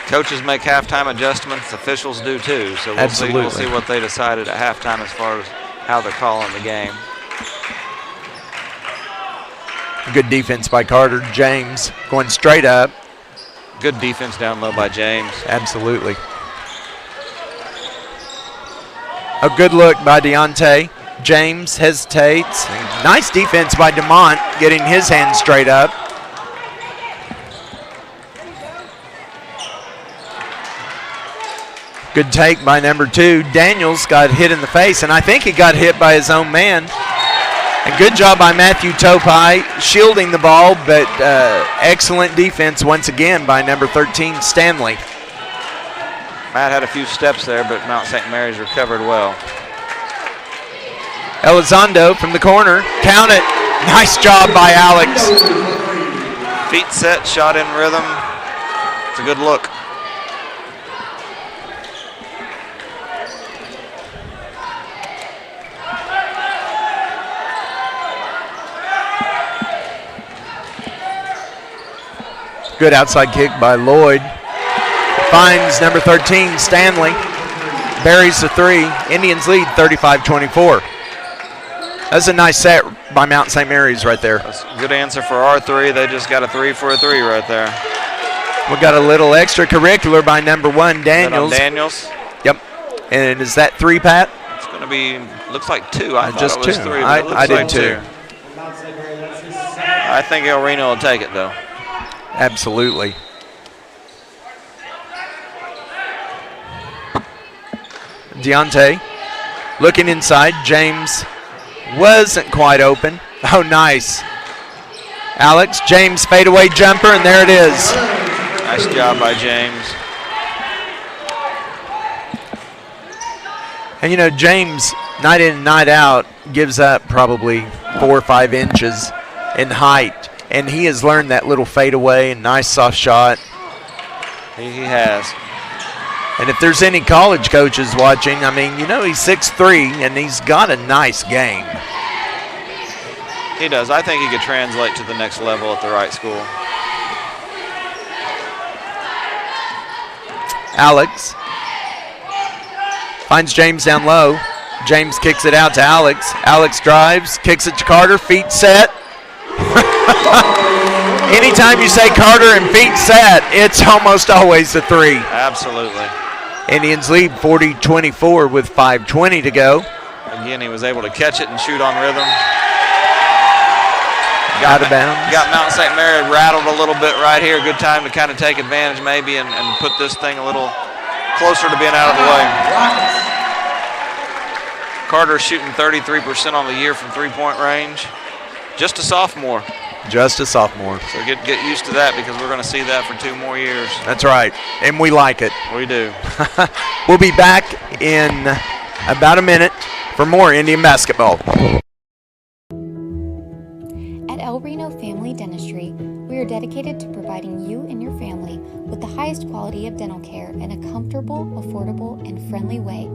Coaches make halftime adjustments. Officials do too. So we'll see what they decided at halftime as far as how they're calling the game. Good defense by Carter. James going straight up. Good defense down low by James. Absolutely. A good look by Deontay. James hesitates. Nice defense by DeMont, getting his hand straight up. Good take by number 2. Daniels got hit in the face, and I think he got hit by his own man. And good job by Matthew Topai shielding the ball, but excellent defense once again by number 13, Stanley. Matt had a few steps there, but Mount St. Mary's recovered well. Elizondo from the corner. Count it. Nice job by Alex. Feet set, shot in rhythm. It's a good look. Good outside kick by Lloyd. Finds number 13, Stanley. Buries the 3. Indians lead 35-24. That's a nice set by Mount St. Mary's right there. That's a good answer for our 3. They just got a 3 for a 3 right there. We got a little extracurricular by number 1, Daniels. Daniels. Yep. And is that 3, Pat? It's going to be, looks like 2. I thought just it was 2. 3. I did like 2. I think El Reno will take it, though. Absolutely. Deontay looking inside. James wasn't quite open. Oh, nice. Alex, James fadeaway jumper, and there it is. Nice job by James. And James, night in and night out, gives up probably 4 or 5 inches in height. And he has learned that little fadeaway and nice soft shot. He has. And if there's any college coaches watching, he's 6'3", and he's got a nice game. He does. I think he could translate to the next level at the right school. Alex finds James down low. James kicks it out to Alex. Alex drives, kicks it to Carter, feet set. Anytime you say Carter and feet set, it's almost always a 3. Absolutely. Indians lead 40-24 with 5:20 to go. Again, he was able to catch it and shoot on rhythm. Out of bounds. Got Mount St. Mary rattled a little bit right here. Good time to kind of take advantage maybe and put this thing a little closer to being out of the way. Carter shooting 33% on the year from three-point range. Just a sophomore. Just a sophomore. So get used to that because we're going to see that for 2 more years. That's right, and we like it. We do. We'll be back in about a minute for more Indian basketball. At El Reno Family Dentistry, we are dedicated to providing you and your family with the highest quality of dental care in a comfortable, affordable, and friendly way.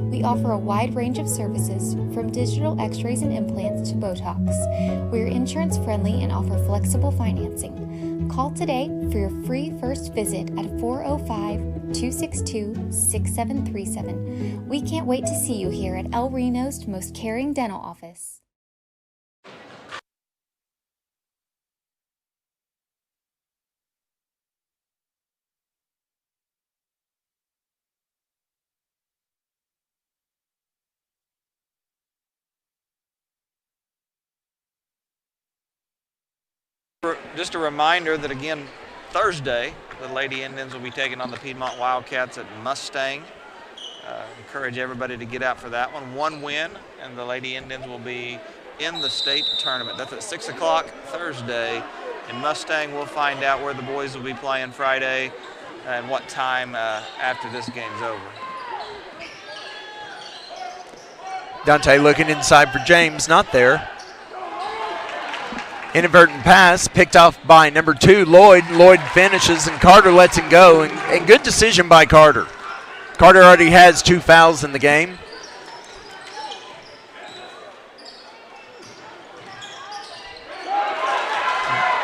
We offer a wide range of services from digital x-rays and implants to Botox. We're insurance friendly and offer flexible financing. Call today for your free first visit at 405-262-6737. We can't wait to see you here at El Reno's most caring dental office. Just a reminder that, again, Thursday, the Lady Indians will be taking on the Piedmont Wildcats at Mustang. Encourage everybody to get out for that one. One win, and the Lady Indians will be in the state tournament. That's at 6 o'clock Thursday in Mustang. We'll find out where the boys will be playing Friday and what time after this game's over. Dante looking inside for James, not there. Inadvertent pass picked off by number 2, Lloyd. Lloyd finishes and Carter lets him go. And good decision by Carter. Carter already has 2 fouls in the game.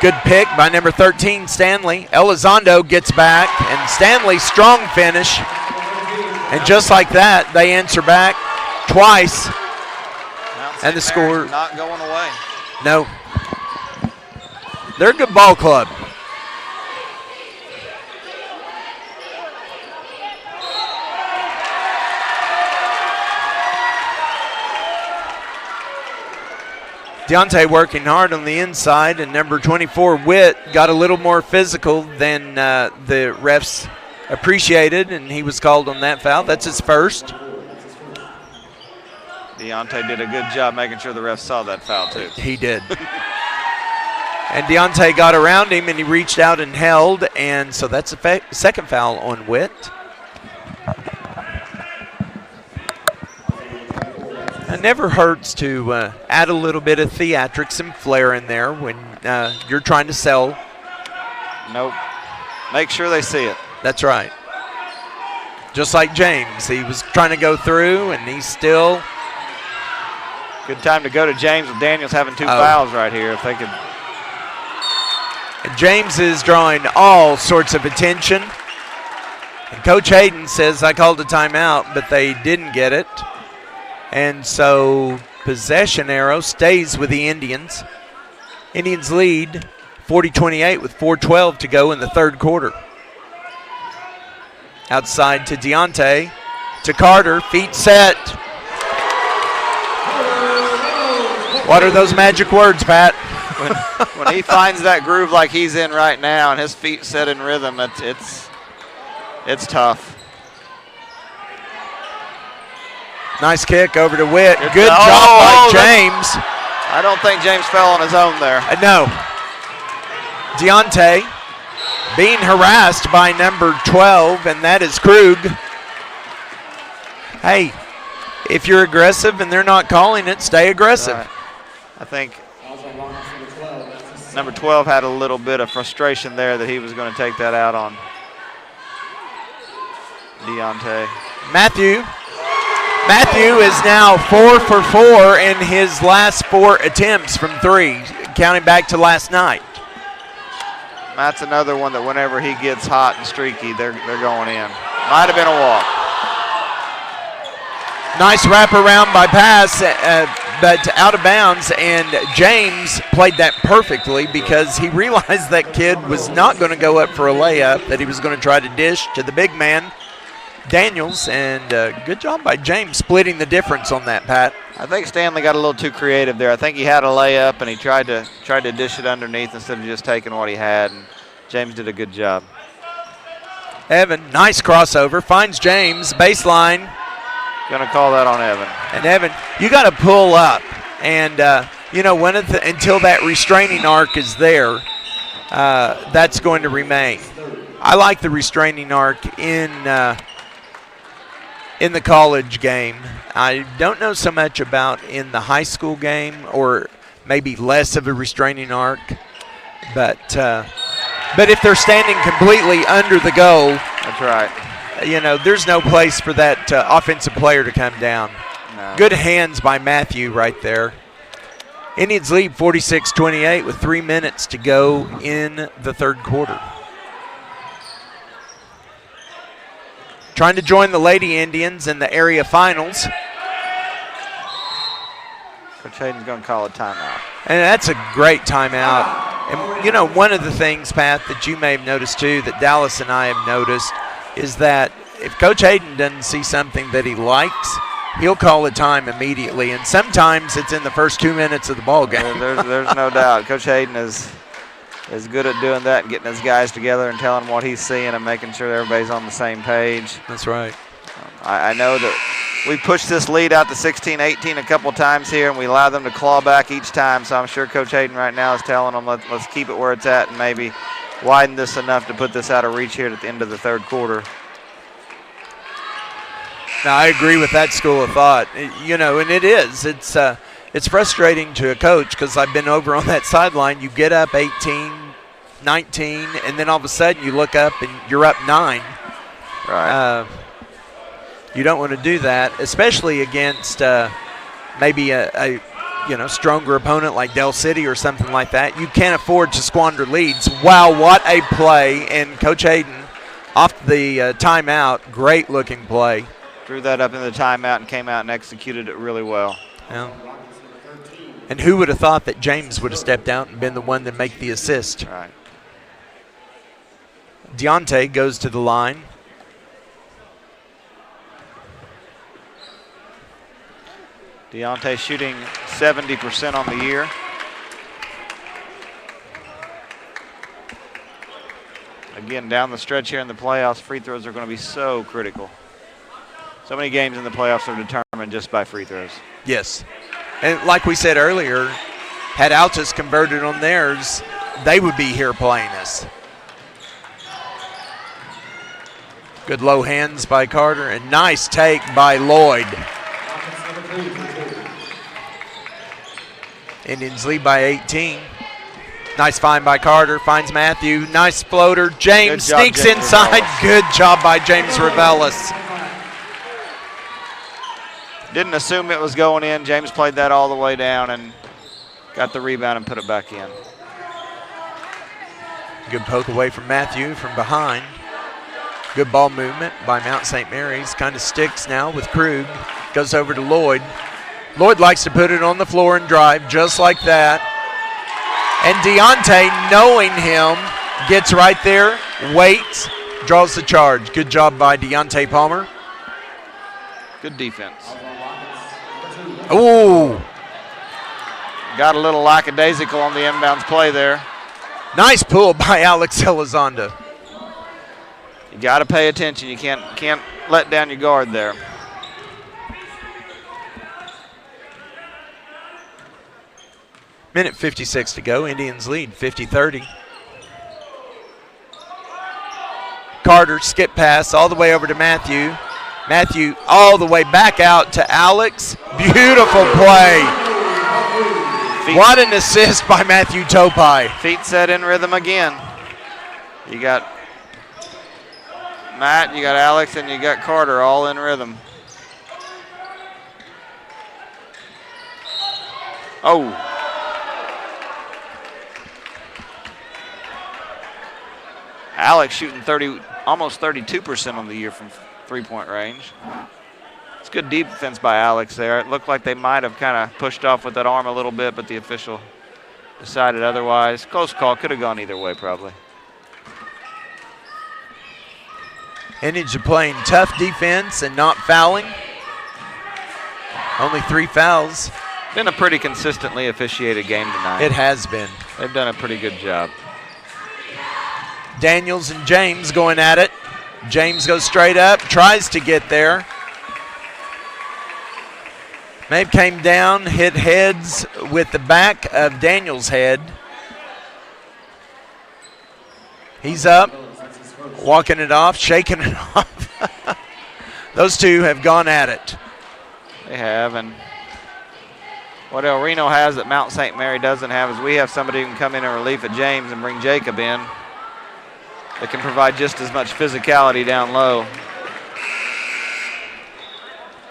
Good pick by number 13, Stanley. Elizondo gets back, and Stanley, strong finish. And just like that, they answer back twice. And the score. Not going away. No. They're a good ball club. Deontay working hard on the inside, and number 24, Witt, got a little more physical than the refs appreciated, and he was called on that foul. That's his first. Deontay did a good job making sure the refs saw that foul, too. He did. And Deontay got around him, and he reached out and held, and so that's a second foul on Witt. It never hurts to add a little bit of theatrics and flair in there when you're trying to sell. Nope. Make sure they see it. That's right. Just like James. He was trying to go through, and he's still. Good time to go to James with Daniels having 2 fouls right here. If they could. And James is drawing all sorts of attention. And Coach Hayden says, I called a timeout, but they didn't get it. And so possession arrow stays with the Indians. Indians lead 40-28 with 4:12 to go in the third quarter. Outside to Deontay, to Carter, feet set. What are those magic words, Pat? When he finds that groove like he's in right now and his feet set in rhythm, it's tough. Nice kick over to Witt. Good job by James. I don't think James fell on his own there. No. Deontay being harassed by number 12, and that is Krug. Hey, if you're aggressive and they're not calling it, stay aggressive. Right. I think number 12 had a little bit of frustration there that he was going to take that out on Deontay. Matthew is now 4 for 4 in his last 4 attempts from 3, counting back to last night. That's another one that whenever he gets hot and streaky, they're going in. Might have been a walk. Nice wraparound by pass, but out of bounds, and James played that perfectly because he realized that kid was not going to go up for a layup, that he was going to try to dish to the big man, Daniels, and good job by James splitting the difference on that, Pat. I think Stanley got a little too creative there. I think he had a layup, and he tried to dish it underneath instead of just taking what he had, and James did a good job. Evan, nice crossover, finds James, baseline. Going to call that on Evan. And Evan, you got to pull up, and until that restraining arc is there, that's going to remain. I like the restraining arc in the college game. I don't know so much about in the high school game, or maybe less of a restraining arc, but But if they're standing completely under the goal, that's right. There's no place for that offensive player to come down. No. Good hands by Matthew right there. Indians lead 46-28 with 3 minutes to go in the third quarter. Trying to join the Lady Indians in the area finals. Coach Hayden's going to call a timeout. And that's a great timeout. And, one of the things, Pat, that you may have noticed too, that Dallas and I have noticed, is that if Coach Hayden doesn't see something that he likes, he'll call a time immediately. And sometimes it's in the first 2 minutes of the ball game. There's no doubt. Coach Hayden is good at doing that and getting his guys together and telling what he's seeing and making sure everybody's on the same page. That's right. I know that we pushed this lead out to 16-18 a couple times here, and we allow them to claw back each time. So I'm sure Coach Hayden right now is telling them, let's keep it where it's at and maybe widen this enough to put this out of reach here at the end of the third quarter. Now, I agree with that school of thought. And it is. It's frustrating to a coach because I've been over on that sideline. You get up 18, 19, and then all of a sudden you look up and you're up 9. Right. You don't want to do that, especially against maybe a stronger opponent like Del City or something like that. You can't afford to squander leads. Wow, what a play. And Coach Hayden, off the timeout, great looking play. Drew that up in the timeout and came out and executed it really well. Yeah. And who would have thought that James would have stepped out and been the one to make the assist? Right. Deontay goes to the line. Deontay shooting 70% on the year. Again, down the stretch here in the playoffs, free throws are going to be so critical. So many games in the playoffs are determined just by free throws. Yes. And like we said earlier, had Altus converted on theirs, they would be here playing us. Good low hands by Carter, and nice take by Lloyd. Indians lead by 18. Nice find by Carter, finds Matthew. Nice floater. James sneaks inside. Good job by James Revelis. Didn't assume it was going in. James played that all the way down and got the rebound and put it back in. Good poke away from Matthew from behind. Good ball movement by Mount St. Mary's. Kind of sticks now with Krug. Goes over to Lloyd. Lloyd likes to put it on the floor and drive just like that. And Deontay, knowing him, gets right there, waits, draws the charge. Good job by Deontay Palmer. Good defense. Ooh. Got a little lackadaisical on the inbounds play there. Nice pull by Alex Elizondo. You got to pay attention. You can't let down your guard there. Minute 56 to go. Indians lead 50-30. Carter skip pass all the way over to Matthew. Matthew all the way back out to Alex. Beautiful play. What an assist by Matthew Topai. Feet set in rhythm again. You got Matt, you got Alex, and you got Carter all in rhythm. Oh. Alex shooting almost 32% on the year from three-point range. It's good defense by Alex there. It looked like they might have kind of pushed off with that arm a little bit, but the official decided otherwise. Close call. Could have gone either way probably. Indians are playing tough defense and not fouling. Only 3 fouls. Been a pretty consistently officiated game tonight. It has been. They've done a pretty good job. Daniels and James going at it. James goes straight up, tries to get there. Maybe came down, hit heads with the back of Daniels' head. He's up, walking it off, shaking it off. Those two have gone at it. They have, and what El Reno has that Mount St. Mary doesn't have is we have somebody who can come in relief of James and bring Jacob in. that can provide just as much physicality down low.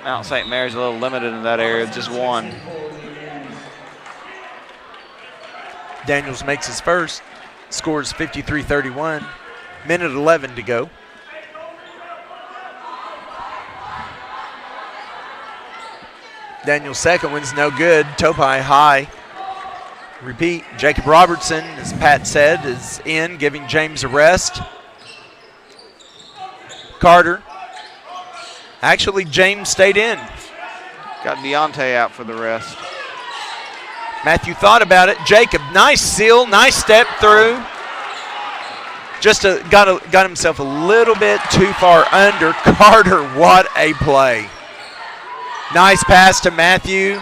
Mount St. Mary's a little limited in that area, just one. Daniels makes his first, scores 53-31, minute 11 to go. Daniels' second one's no good, Topai high. Repeat, Jacob Robertson, as Pat said, is in, giving James a rest. Carter. Actually, James stayed in. Got Deontay out for the rest. Matthew thought about it. Jacob, nice seal, nice step through. Just got himself a little bit too far under. Carter, what a play. Nice pass to Matthew.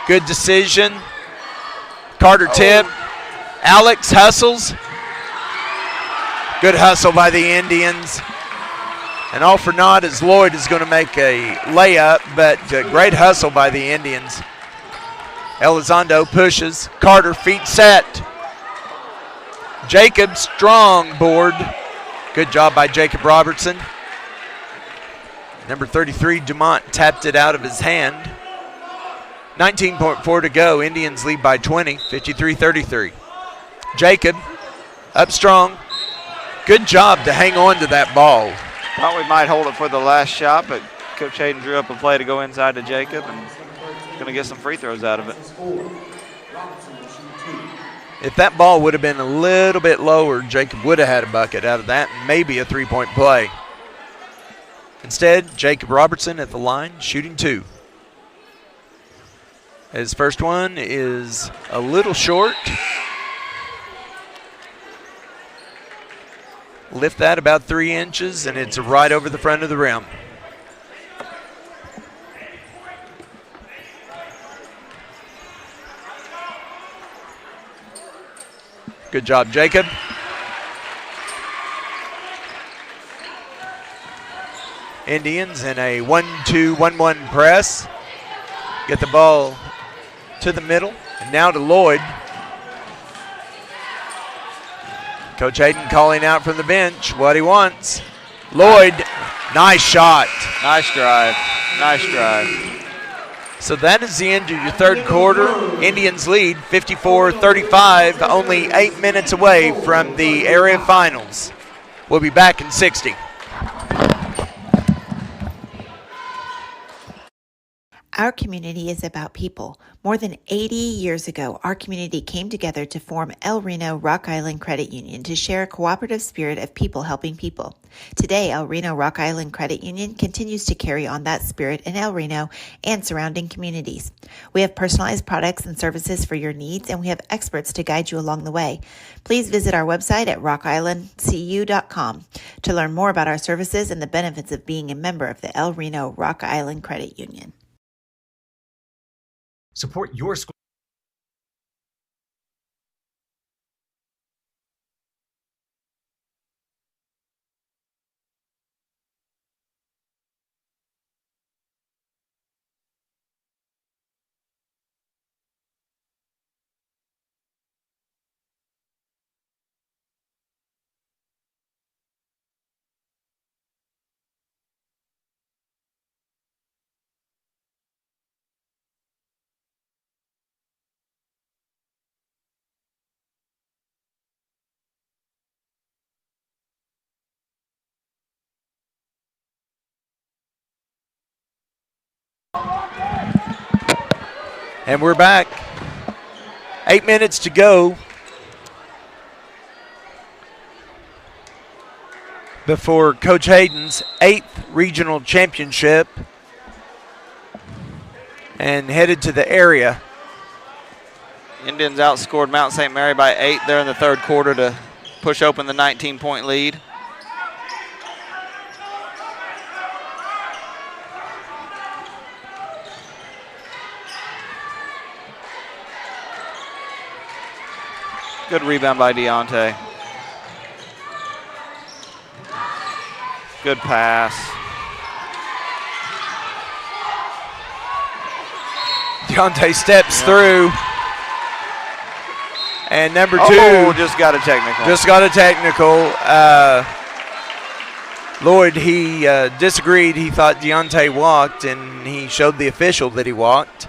Good decision. Carter tip. Alex hustles. Good hustle by the Indians. And all for naught as Lloyd is going to make a layup, but great hustle by the Indians. Elizondo pushes. Carter feet set. Jacob strong board. Good job by Jacob Robertson. Number 33, Dumont, tapped it out of his hand. 19.4 to go. Indians lead by 20, 53-33. Jacob up strong. Good job to hang on to that ball. Thought we might hold it for the last shot, but Coach Hayden drew up a play to go inside to Jacob and going to get some free throws out of it. If that ball would have been a little bit lower, Jacob would have had a bucket out of that, maybe a three-point play. Instead, Jacob Robertson at the line, shooting two. His first one is a little short. Lift that about 3 inches, and it's right over the front of the rim. Good job, Jacob. Indians in a 1-2-1-1 press. Get the ball to the middle, and now to Lloyd. Coach Hayden calling out from the bench what he wants. Lloyd, nice shot. Nice drive, nice drive. So that is the end of your third quarter. Indians lead 54-35, only 8 minutes away from the area finals. We'll be back in 60. Our community is about people. More than 80 years ago, our community came together to form El Reno Rock Island Credit Union to share a cooperative spirit of people helping people. Today, El Reno Rock Island Credit Union continues to carry on that spirit in El Reno and surrounding communities. We have personalized products and services for your needs, and we have experts to guide you along the way. Please visit our website at rockislandcu.com to learn more about our services and the benefits of being a member of the El Reno Rock Island Credit Union. Support your school. And we're back. 8 minutes to go before Coach Hayden's 8th regional championship, and headed to the area. Indians outscored Mount St. Mary by 8 there in the third quarter to push open the 19-point lead. Good rebound by Deontay. Good pass. Deontay steps through. And number 2. Oh, just got a technical. Just got a technical. Lloyd, he disagreed. He thought Deontay walked, and he showed the official that he walked.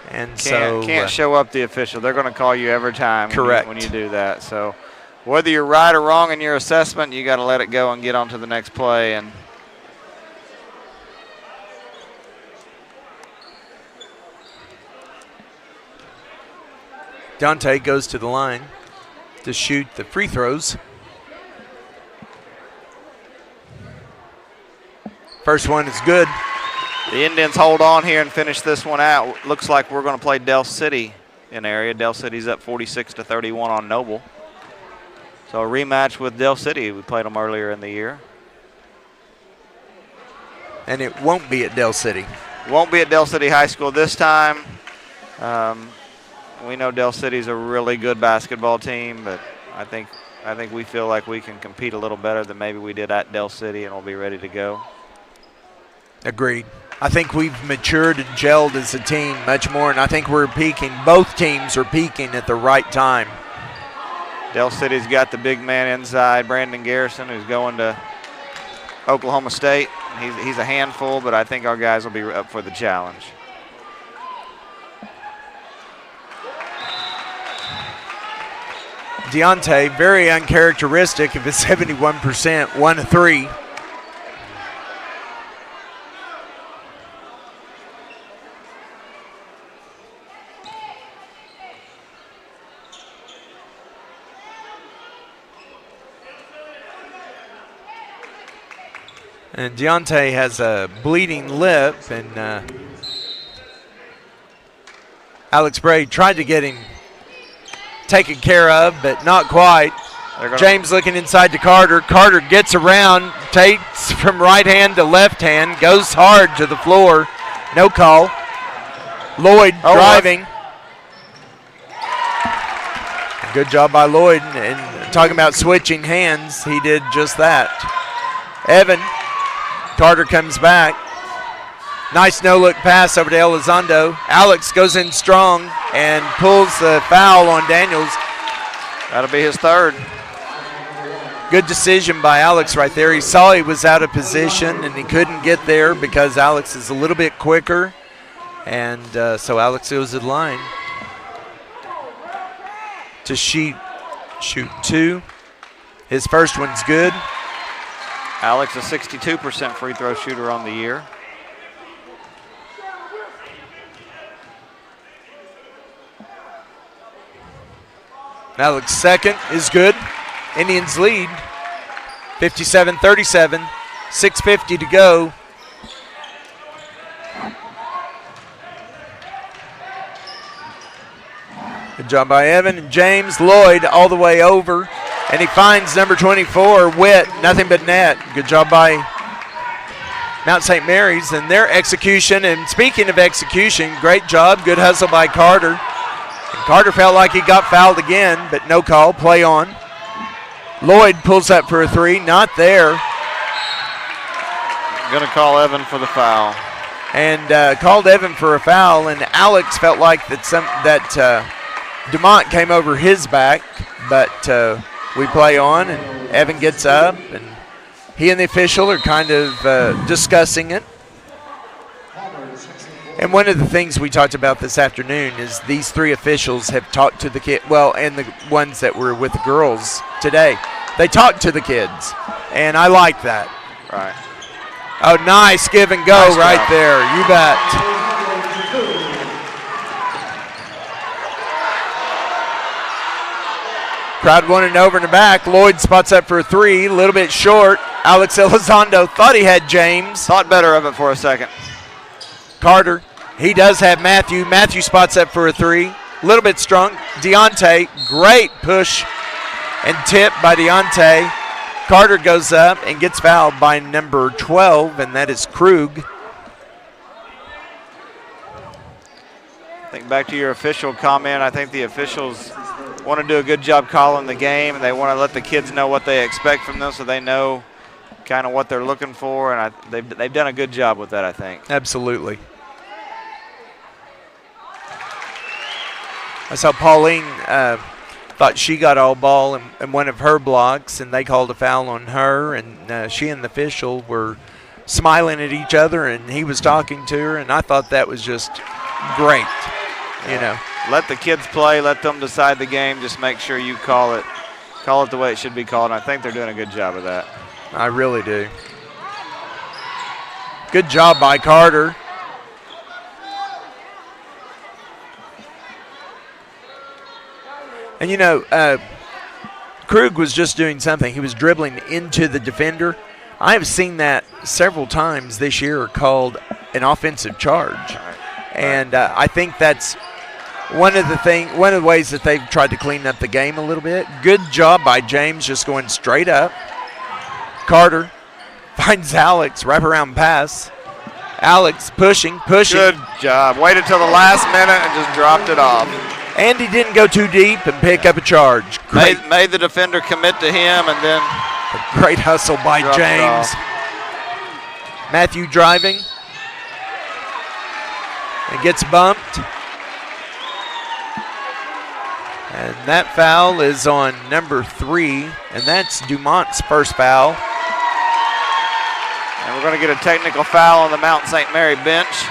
And can't show up the official. They're going to call you every time. Correct. When you do that. So whether you're right or wrong in your assessment, you got to let it go and get on to the next play. And Dante goes to the line to shoot the free throws. First one is good. The Indians hold on here and finish this one out. Looks like we're going to play Del City in area. Del City's up 46-31 on Noble. So a rematch with Del City. We played them earlier in the year. And it won't be at Del City. Won't be at Del City High School this time. We know Del City's a really good basketball team, but I think we feel like we can compete a little better than maybe we did at Del City, and we'll be ready to go. Agreed. I think we've matured and gelled as a team much more, and I think we're peaking. Both teams are peaking at the right time. Del City's got the big man inside, Brandon Garrison, who's going to Oklahoma State. He's a handful, but I think our guys will be up for the challenge. Deontay, very uncharacteristic of his 71%, 1 of 3. And Deontay has a bleeding lip, and Alex Bray tried to get him taken care of, but not quite. James looking inside to Carter. Carter gets around, takes from right hand to left hand, goes hard to the floor. No call. Lloyd driving. Good job by Lloyd. And talking about switching hands, he did just that. Evan. Carter comes back. Nice no-look pass over to Elizondo. Alex goes in strong and pulls the foul on Daniels. That'll be his third. Good decision by Alex right there. He saw he was out of position and he couldn't get there because Alex is a little bit quicker. And so Alex goes to the line to shoot 2. His first one's good. Alex, a 62% free throw shooter on the year. Alex second is good. Indians lead 57-37, 6:50 to go. Good job by Evan and James. Lloyd all the way over. And he finds number 24, Witt, nothing but net. Good job by Mount St. Mary's and their execution. And speaking of execution, great job, good hustle by Carter. And Carter felt like he got fouled again, but no call, play on. Lloyd pulls up for a 3, not there. Gonna call Evan for the foul. And called Evan for a foul, and Alex felt like that DeMont came over his back, but we play on, and Evan gets up, and he and the official are kind of discussing it. And one of the things we talked about this afternoon is these 3 officials have talked to the kid, and the ones that were with the girls today, they talked to the kids, and I like that. Right. Oh, nice give and go nice right job. there. You bet. Crowd wanted over in the back. Lloyd spots up for a 3, a little bit short. Alex Elizondo thought he had James. Thought better of it for a second. Carter, he does have Matthew. Matthew spots up for a 3, a little bit strong. Deontay, great push and tip by Deontay. Carter goes up and gets fouled by number 12, and that is Krug. I think back to your official comment, I think the officials want to do a good job calling the game, and they want to let the kids know what they expect from them so they know kind of what they're looking for, and they've done a good job with that, I think. Absolutely. I saw Pauline thought she got all ball in one of her blocks, and they called a foul on her, and she and the official were smiling at each other, and he was talking to her, and I thought that was just great, you know. Let the kids play. Let them decide the game. Just make sure you call it the way it should be called, and I think they're doing a good job of that. I really do. Good job by Carter. And, you know, Krug was just doing something. He was dribbling into the defender. I have seen that several times this year called an offensive charge. And I think that's one of the ways that they've tried to clean up the game a little bit. Good job by James just going straight up. Carter finds Alex, wraparound pass. Alex pushing. Good job. Waited till the last minute and just dropped it off. And he didn't go too deep and pick up a charge. Made the defender commit to him, and then a great hustle by James. Matthew driving. And gets bumped. And that foul is on number 3, and that's Dumont's first foul. And we're going to get a technical foul on the Mount St. Mary bench.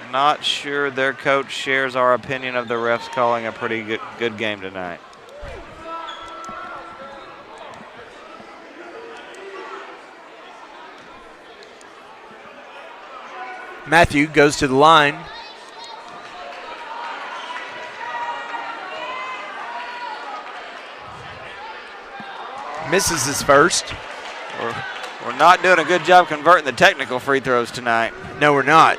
Not sure their coach shares our opinion of the refs calling a pretty good game tonight. Matthew goes to the line. Misses his first. We're not doing a good job converting the technical free throws tonight. No, we're not.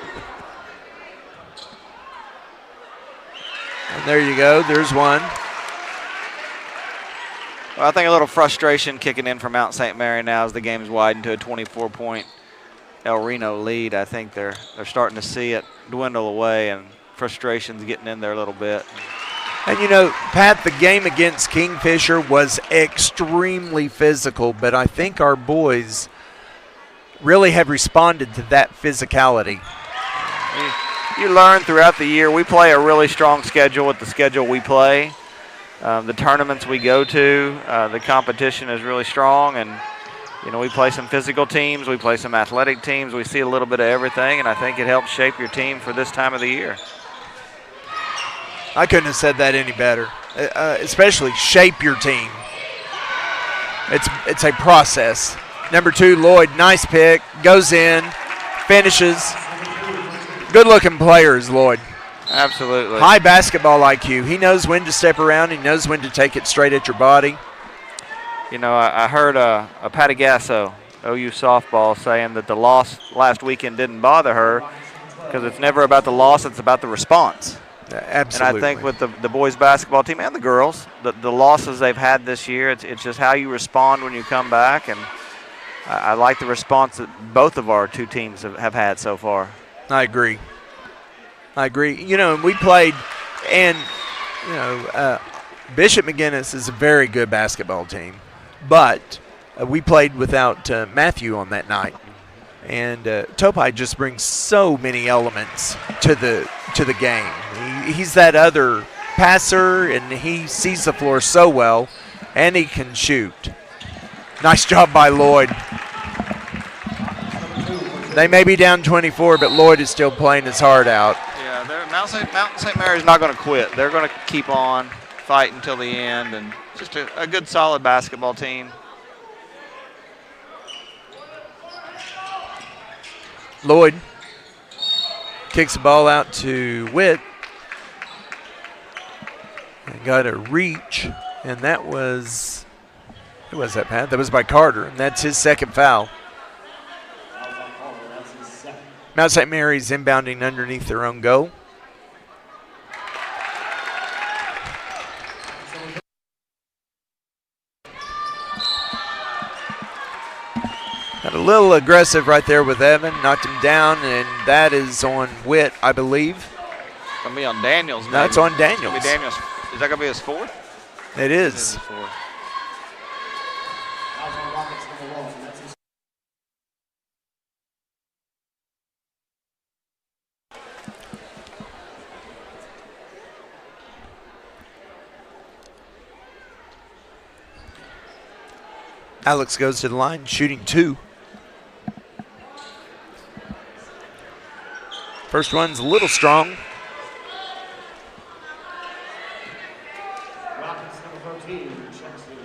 And there you go. There's one. Well, I think a little frustration kicking in from Mount St. Mary now as the game's widened to a 24-point El Reno lead. I think they're starting to see it dwindle away, and frustration's getting in there a little bit. And, you know, Pat, the game against Kingfisher was extremely physical, but I think our boys really have responded to that physicality. You learn throughout the year. We play a really strong schedule with the schedule we play. The tournaments we go to, the competition is really strong, and you know, we play some physical teams, we play some athletic teams, we see a little bit of everything, and I think it helps shape your team for this time of the year. I couldn't have said that any better, especially shape your team. It's a process. Number 2, Lloyd, nice pick, goes in, finishes. Good-looking player is Lloyd. Absolutely. High basketball IQ. He knows when to step around. He knows when to take it straight at your body. You know, I heard a Patty Gasso, OU softball, saying that the loss last weekend didn't bother her because it's never about the loss, it's about the response. Absolutely. And I think with the boys basketball team and the girls, the losses they've had this year, it's just how you respond when you come back. And I like the response that both of our two teams have had so far. I agree. You know, we played, and, you know, Bishop McGinnis is a very good basketball team, but we played without Matthew on that night. And Topai just brings so many elements to the game. He's that other passer, and he sees the floor so well, and he can shoot. Nice job by Lloyd. They may be down 24, but Lloyd is still playing his heart out. Yeah, Mount St. Mary's not going to quit. They're going to keep on fighting until the end, and just a good, solid basketball team. Lloyd kicks the ball out to Witt. And got a reach, and that was, who was that, Pat? That was by Carter, and that's his second foul. Mount St. Mary's inbounding underneath their own goal. Got a little aggressive right there with Evan, knocked him down, and that is on Witt, I believe. It's going to be on Daniels. No, it's on Daniels. It's going to be Daniels. Is that going to be his fourth? It is. Alex goes to the line, shooting 2. First one's a little strong. Rockets number 13 checks in.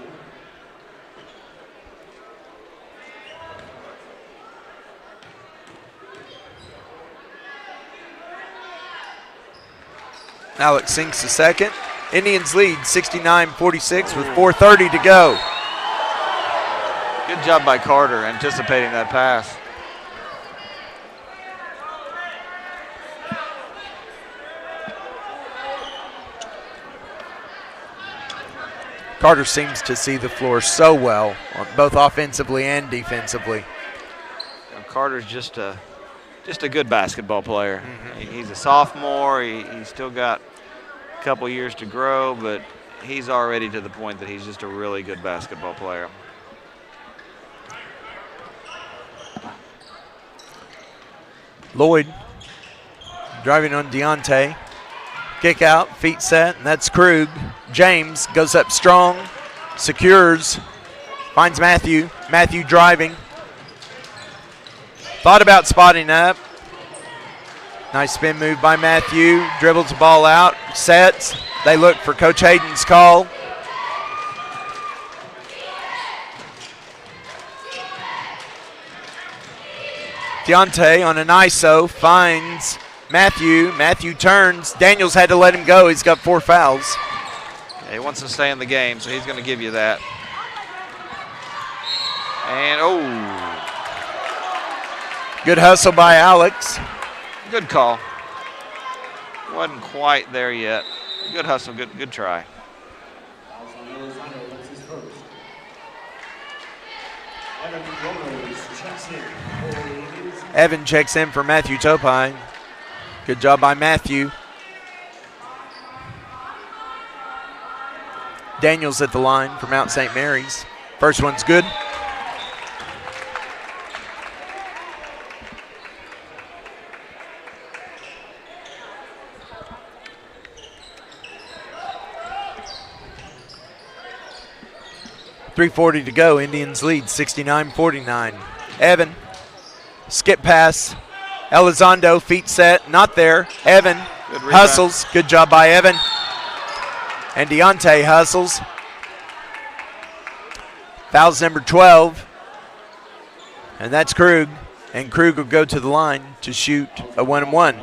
Alex sinks the second. Indians lead 69-46 with 4:30 to go. Good job by Carter anticipating that pass. Carter seems to see the floor so well, both offensively and defensively. Carter's just a good basketball player. He's a sophomore. He's still got a couple years to grow, but he's already to the point that he's just a really good basketball player. Lloyd driving on Deontay. Kick out, feet set, and that's Krug. James goes up strong, secures, finds Matthew. Matthew driving. Thought about spotting up. Nice spin move by Matthew. Dribbles the ball out, sets. They look for Coach Hayden's call. Deontay on an ISO finds Matthew. Matthew turns. Daniels had to let him go. He's got 4 fouls. He wants to stay in the game, so he's going to give you that. And, oh. Good hustle by Alex. Good call. Wasn't quite there yet. Good hustle, good try. Evan checks in for Matthew Topine. Good job by Matthew. Daniels at the line for Mount St. Mary's. First one's good. .340 to go. Indians lead 69-49. Evan, skip pass. Elizondo, feet set, not there. Evan hustles. Good job by Evan. And Deontay hustles. Fouls number 12. And that's Krug. And Krug will go to the line to shoot a 1-and-1.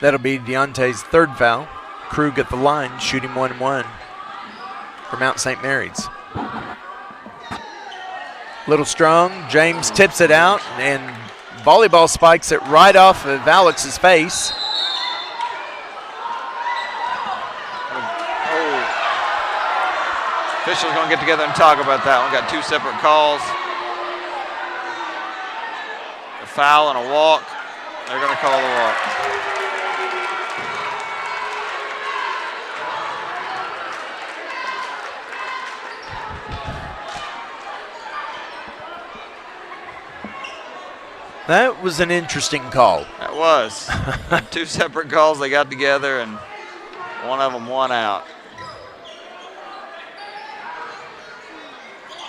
That'll be Deontay's 3rd foul. Krug at the line, shooting 1-and-1 for Mount St. Mary's. Little strong. James tips it out, and volleyball spikes it right off of Alex's face. Oh. Officials going to get together and talk about that one. Got 2 separate calls. A foul and a walk. They're going to call the walk. That was an interesting call. That was. 2 separate calls. They got together, and one of them won out.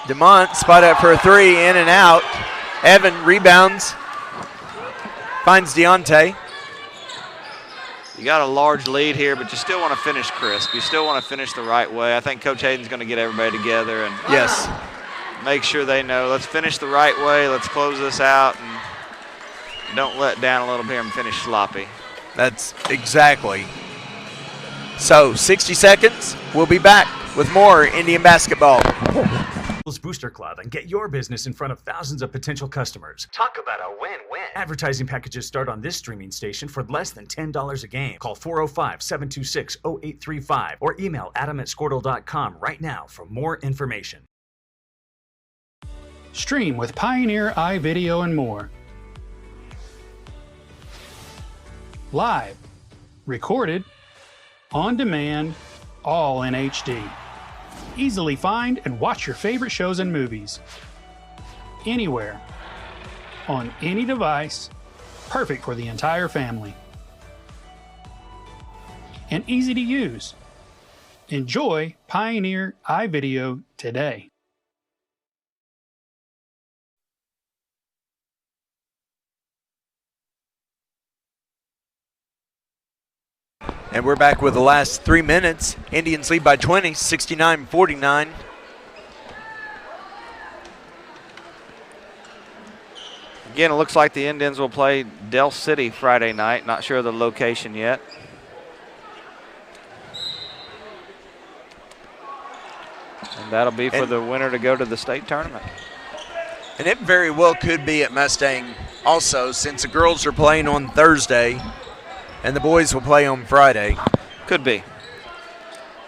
DeMont spot up for a 3, in and out. Evan rebounds, finds Deontay. You got a large lead here, but you still want to finish crisp. You still want to finish the right way. I think Coach Hayden's going to get everybody together and yes, make sure they know, let's finish the right way. Let's close this out and don't let down a little bit and finish sloppy. That's exactly. So 60 seconds. We'll be back with more Indian basketball. Booster Club and get your business in front of thousands of potential customers. Talk about a win-win. Advertising packages start on this streaming station for less than $10 a game. Call 405-726-0835 or email adam@squirtle.com right now for more information. Stream with Pioneer iVideo and more. Live, recorded, on demand, all in HD. Easily find and watch your favorite shows and movies. Anywhere, on any device, perfect for the entire family. And easy to use. Enjoy Pioneer iVideo today. And we're back with the last 3 minutes. Indians lead by 20, 69-49. Again, it looks like the Indians will play Del City Friday night. Not sure of the location yet. And that'll be for the winner to go to the state tournament. And it very well could be at Mustang also, since the girls are playing on Thursday and the boys will play on Friday. Could be.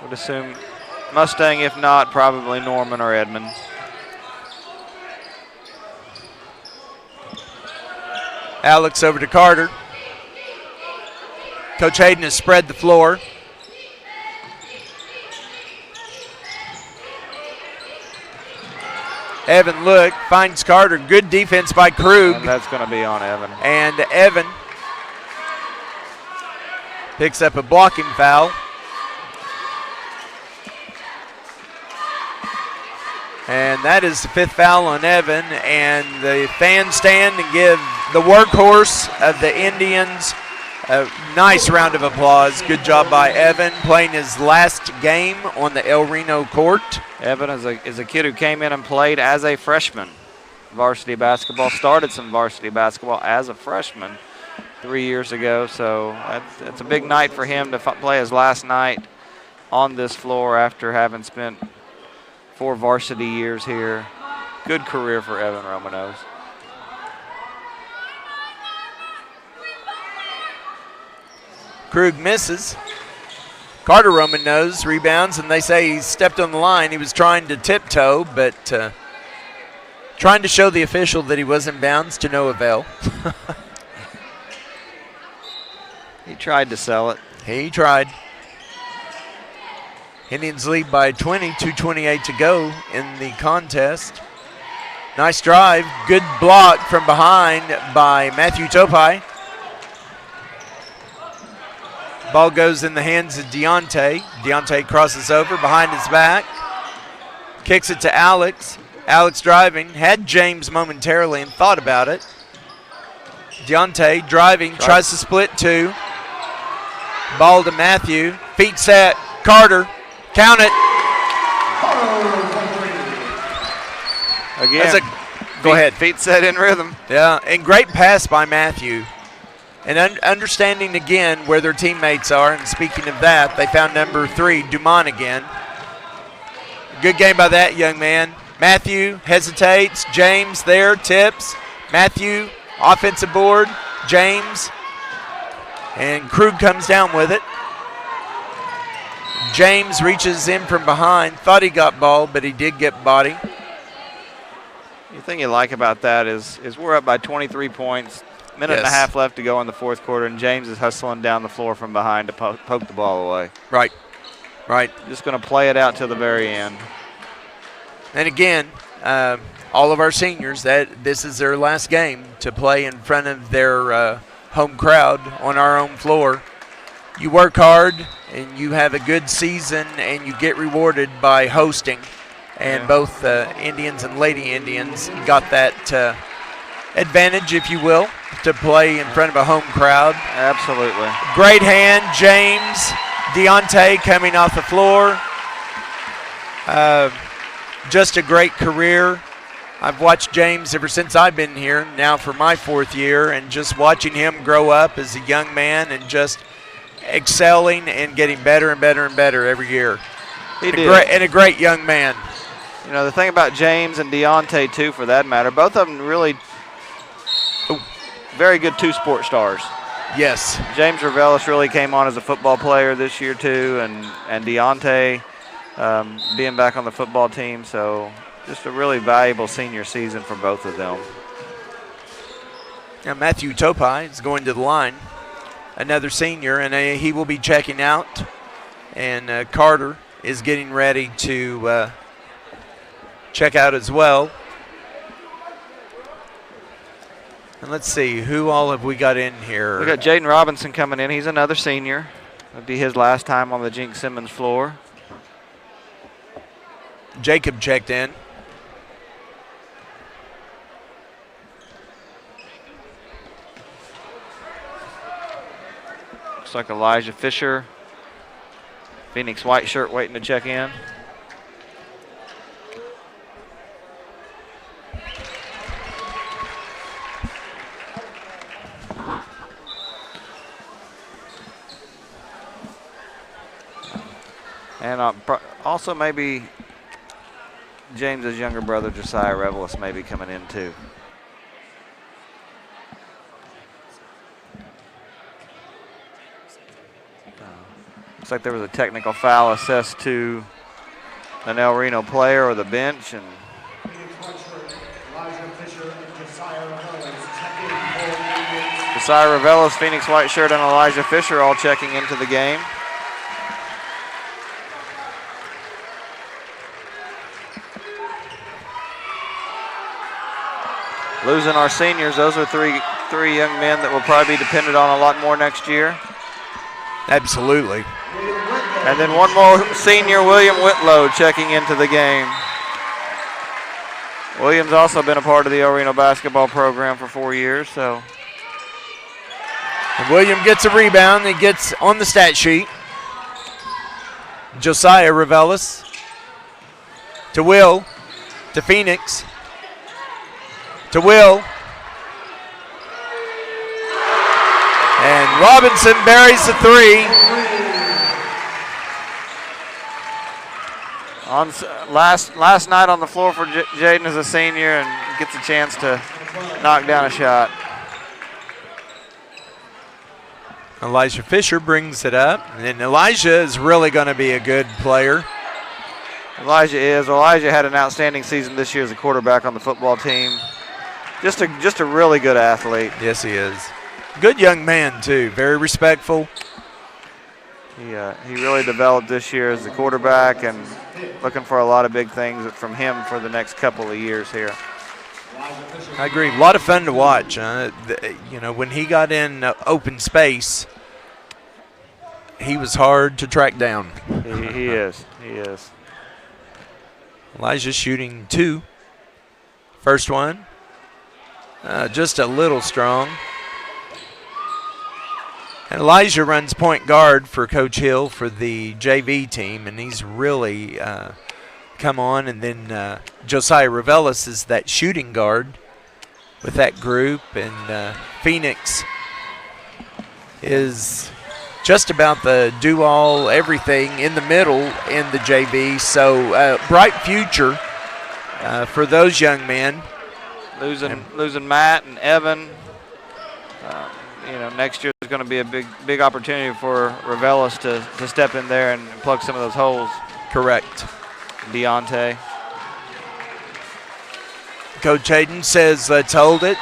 Would assume Mustang, if not, probably Norman or Edmond. Alex over to Carter. Coach Hayden has spread the floor. Evan look, finds Carter. Good defense by Krug. And that's going to be on Evan. And Evan picks up a blocking foul. And that is the 5th foul on Evan. And the fans stand and give the workhorse of the Indians a nice round of applause. Good job by Evan, playing his last game on the El Reno court. Evan is a kid who came in and played as a freshman. Varsity basketball, started some varsity basketball as a freshman 3 years ago. So it's a big night for him to play his last night on this floor after having spent 4 varsity years here. Good career for Evan Romanos. Krug misses. Carter Roman knows, rebounds, and they say he stepped on the line. He was trying to tiptoe, but trying to show the official that he was in bounds to no avail. He tried to sell it. He tried. Indians lead by 20, 2:28 to go in the contest. Nice drive, good block from behind by Matthew Topai. Ball goes in the hands of Deontay. Deontay crosses over behind his back. Kicks it to Alex. Alex driving. Had James momentarily and thought about it. Deontay driving. Tries to split 2. Ball to Matthew. Feet set. Carter. Count it. Again. Go ahead. Feet set in rhythm. Yeah, and great pass by Matthew. And understanding again where their teammates are, and speaking of that, they found number 3, Dumont again. Good game by that young man. Matthew hesitates. James there, tips. Matthew, offensive board. James. And Krug comes down with it. James reaches in from behind. Thought he got ball, but he did get body. The thing you like about that is we're up by 23 points. Minute and a half left to go in the 4th quarter, and James is hustling down the floor from behind to poke the ball away. Right, right. Just going to play it out to the very end. And again, all of our seniors, this is their last game to play in front of their home crowd on our own floor. You work hard, and you have a good season, and you get rewarded by hosting. And both Indians and Lady Indians got that advantage, if you will, to play in front of a home crowd. Absolutely. Great hand, James. Deontay coming off the floor. Just a great career. I've watched James ever since I've been here, now for my 4th year, and just watching him grow up as a young man and just excelling and getting better and better and better every year. He did. And a great young man. You know, the thing about James and Deontay, too, for that matter, both of them really very good 2-sport stars. Yes. James Ravelis really came on as a football player this year, too, and Deontay being back on the football team. So just a really valuable senior season for both of them. Now Matthew Topai is going to the line, another senior, and he will be checking out. And Carter is getting ready to check out as well. And let's see, who all have we got in here? We got Jaden Robinson coming in. He's another senior. It'll be his last time on the Jink Simmons floor. Jacob checked in. Looks like Elijah Fisher, Phoenix white shirt, waiting to check in. And also maybe James's younger brother, Josiah Revelis, may be coming in too. Looks like there was a technical foul assessed to an El Reno player or the bench. And Josiah Revelis, Phoenix white shirt, and Elijah Fisher all checking into the game. Losing our seniors, those are three young men that will probably be depended on a lot more next year. Absolutely. And then one more senior, William Whitlow, checking into the game. William's also been a part of the El Reno basketball program for 4 years, so. And William gets a rebound. He gets on the stat sheet. Josiah Revelis to Will, to Phoenix, to Will. And Robinson buries the three. On last night on the floor for Jaden as a senior, and gets a chance to knock down a shot. Elijah Fisher brings it up, and Elijah is really going to be a good player. Elijah had an outstanding season this year as a quarterback on the football team. Just a really good athlete. Yes, he is. Good young man too. Very respectful. He really developed this year as a quarterback, and looking for a lot of big things from him for the next couple of years here. I agree. A lot of fun to watch. When he got in open space, he was hard to track down. He is. Elijah shooting 2. First one, just a little strong. And Elijah runs point guard for Coach Hill for the JV team, and he's really come on. And then Josiah Revelis is that shooting guard with that group, and Phoenix is just about the do-all everything in the middle in the JV. So bright future for those young men. Losing Matt and Evan. Next year is going to be a big opportunity for Revelis to step in there and plug some of those holes. Correct. Deontay. Coach Hayden says, let's hold it.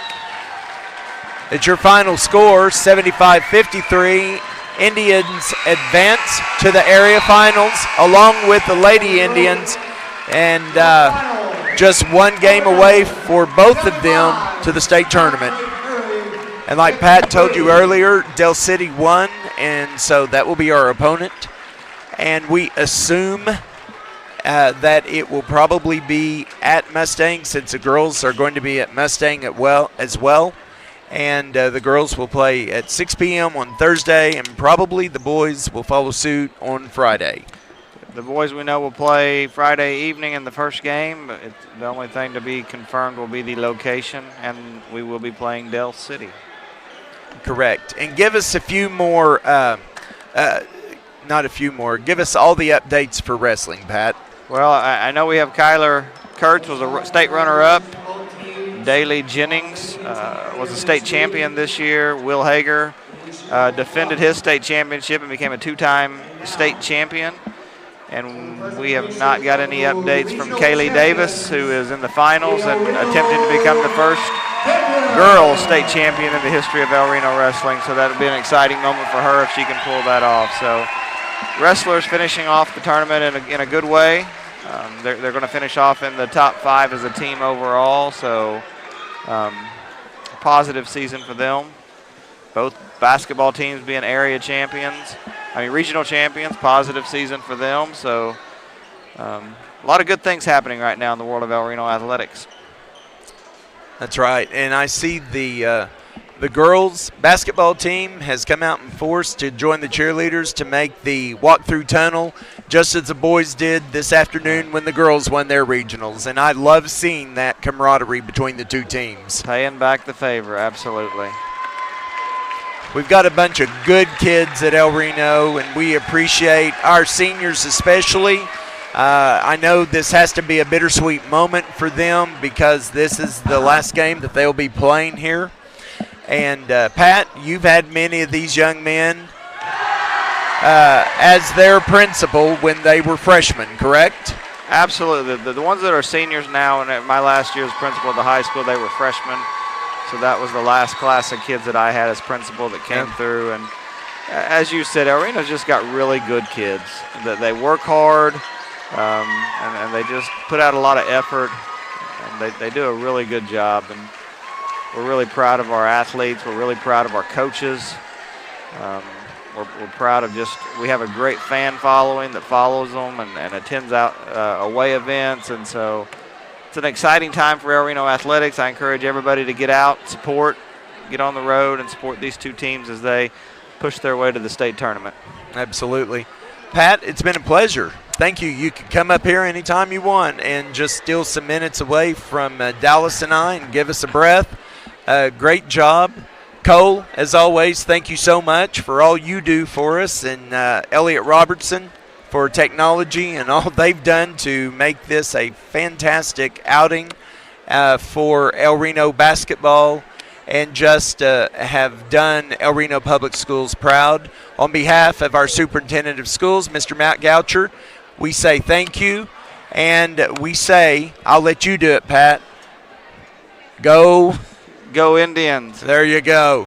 It's your final score, 75-53. Indians advance to the area finals along with the Lady Indians, and just one game away for both of them to the state tournament. And like Pat told you earlier, Del City won, and so that will be our opponent. And we assume that it will probably be at Mustang, since the girls are going to be at Mustang as well. And the girls will play at 6 p.m. on Thursday, and probably the boys will follow suit on Friday. The boys we know will play Friday evening in the first game. But the only thing to be confirmed will be the location, and we will be playing Del City. Correct. And give us a few more, not a few more, give us all the updates for wrestling, Pat. Well, I know we have Kyler Kurtz was a state runner-up. Daly Jennings was a state champion this year. Will Hager defended his state championship and became a 2-time state champion. And we have not got any updates from Kaylee Davis, who is in the finals and attempting to become the first girl state champion in the history of El Reno wrestling. So that would be an exciting moment for her if she can pull that off. So wrestlers finishing off the tournament in a good way. They're going to finish off in the top 5 as a team overall. So positive season for them. Both basketball teams being area champions. Regional champions, positive season for them. So a lot of good things happening right now in the world of El Reno athletics. That's right. And I see the girls basketball team has come out in force to join the cheerleaders to make the walk-through tunnel, just as the boys did this afternoon when the girls won their regionals. And I love seeing that camaraderie between the two teams. Paying back the favor, absolutely. We've got a bunch of good kids at El Reno, and we appreciate our seniors especially. I know this has to be a bittersweet moment for them because this is the last game that they'll be playing here. And, Pat, you've had many of these young men as their principal when they were freshmen, correct? Absolutely. The ones that are seniors now, and at my last year as principal of the high school, they were freshmen. So that was the last class of kids that I had as principal that came through. And as you said, El Reno's just got really good kids. That they work hard, and they just put out a lot of effort. And they do a really good job. And we're really proud of our athletes. We're really proud of our coaches. We're proud of we have a great fan following that follows them and attends out away events. And so it's an exciting time for El Reno athletics. I encourage everybody to get out, support, get on the road, and support these two teams as they push their way to the state tournament. Absolutely. Pat, it's been a pleasure. Thank you. You can come up here anytime you want and just steal some minutes away from Dallas and I and give us a breath. Great job. Cole, as always, thank you so much for all you do for us, and Elliot Robertson for technology and all they've done to make this a fantastic outing for El Reno basketball and just have done El Reno Public Schools proud. On behalf of our superintendent of schools, Mr. Matt Goucher, we say thank you, and we say, I'll let you do it, Pat. Go Indians. There you go.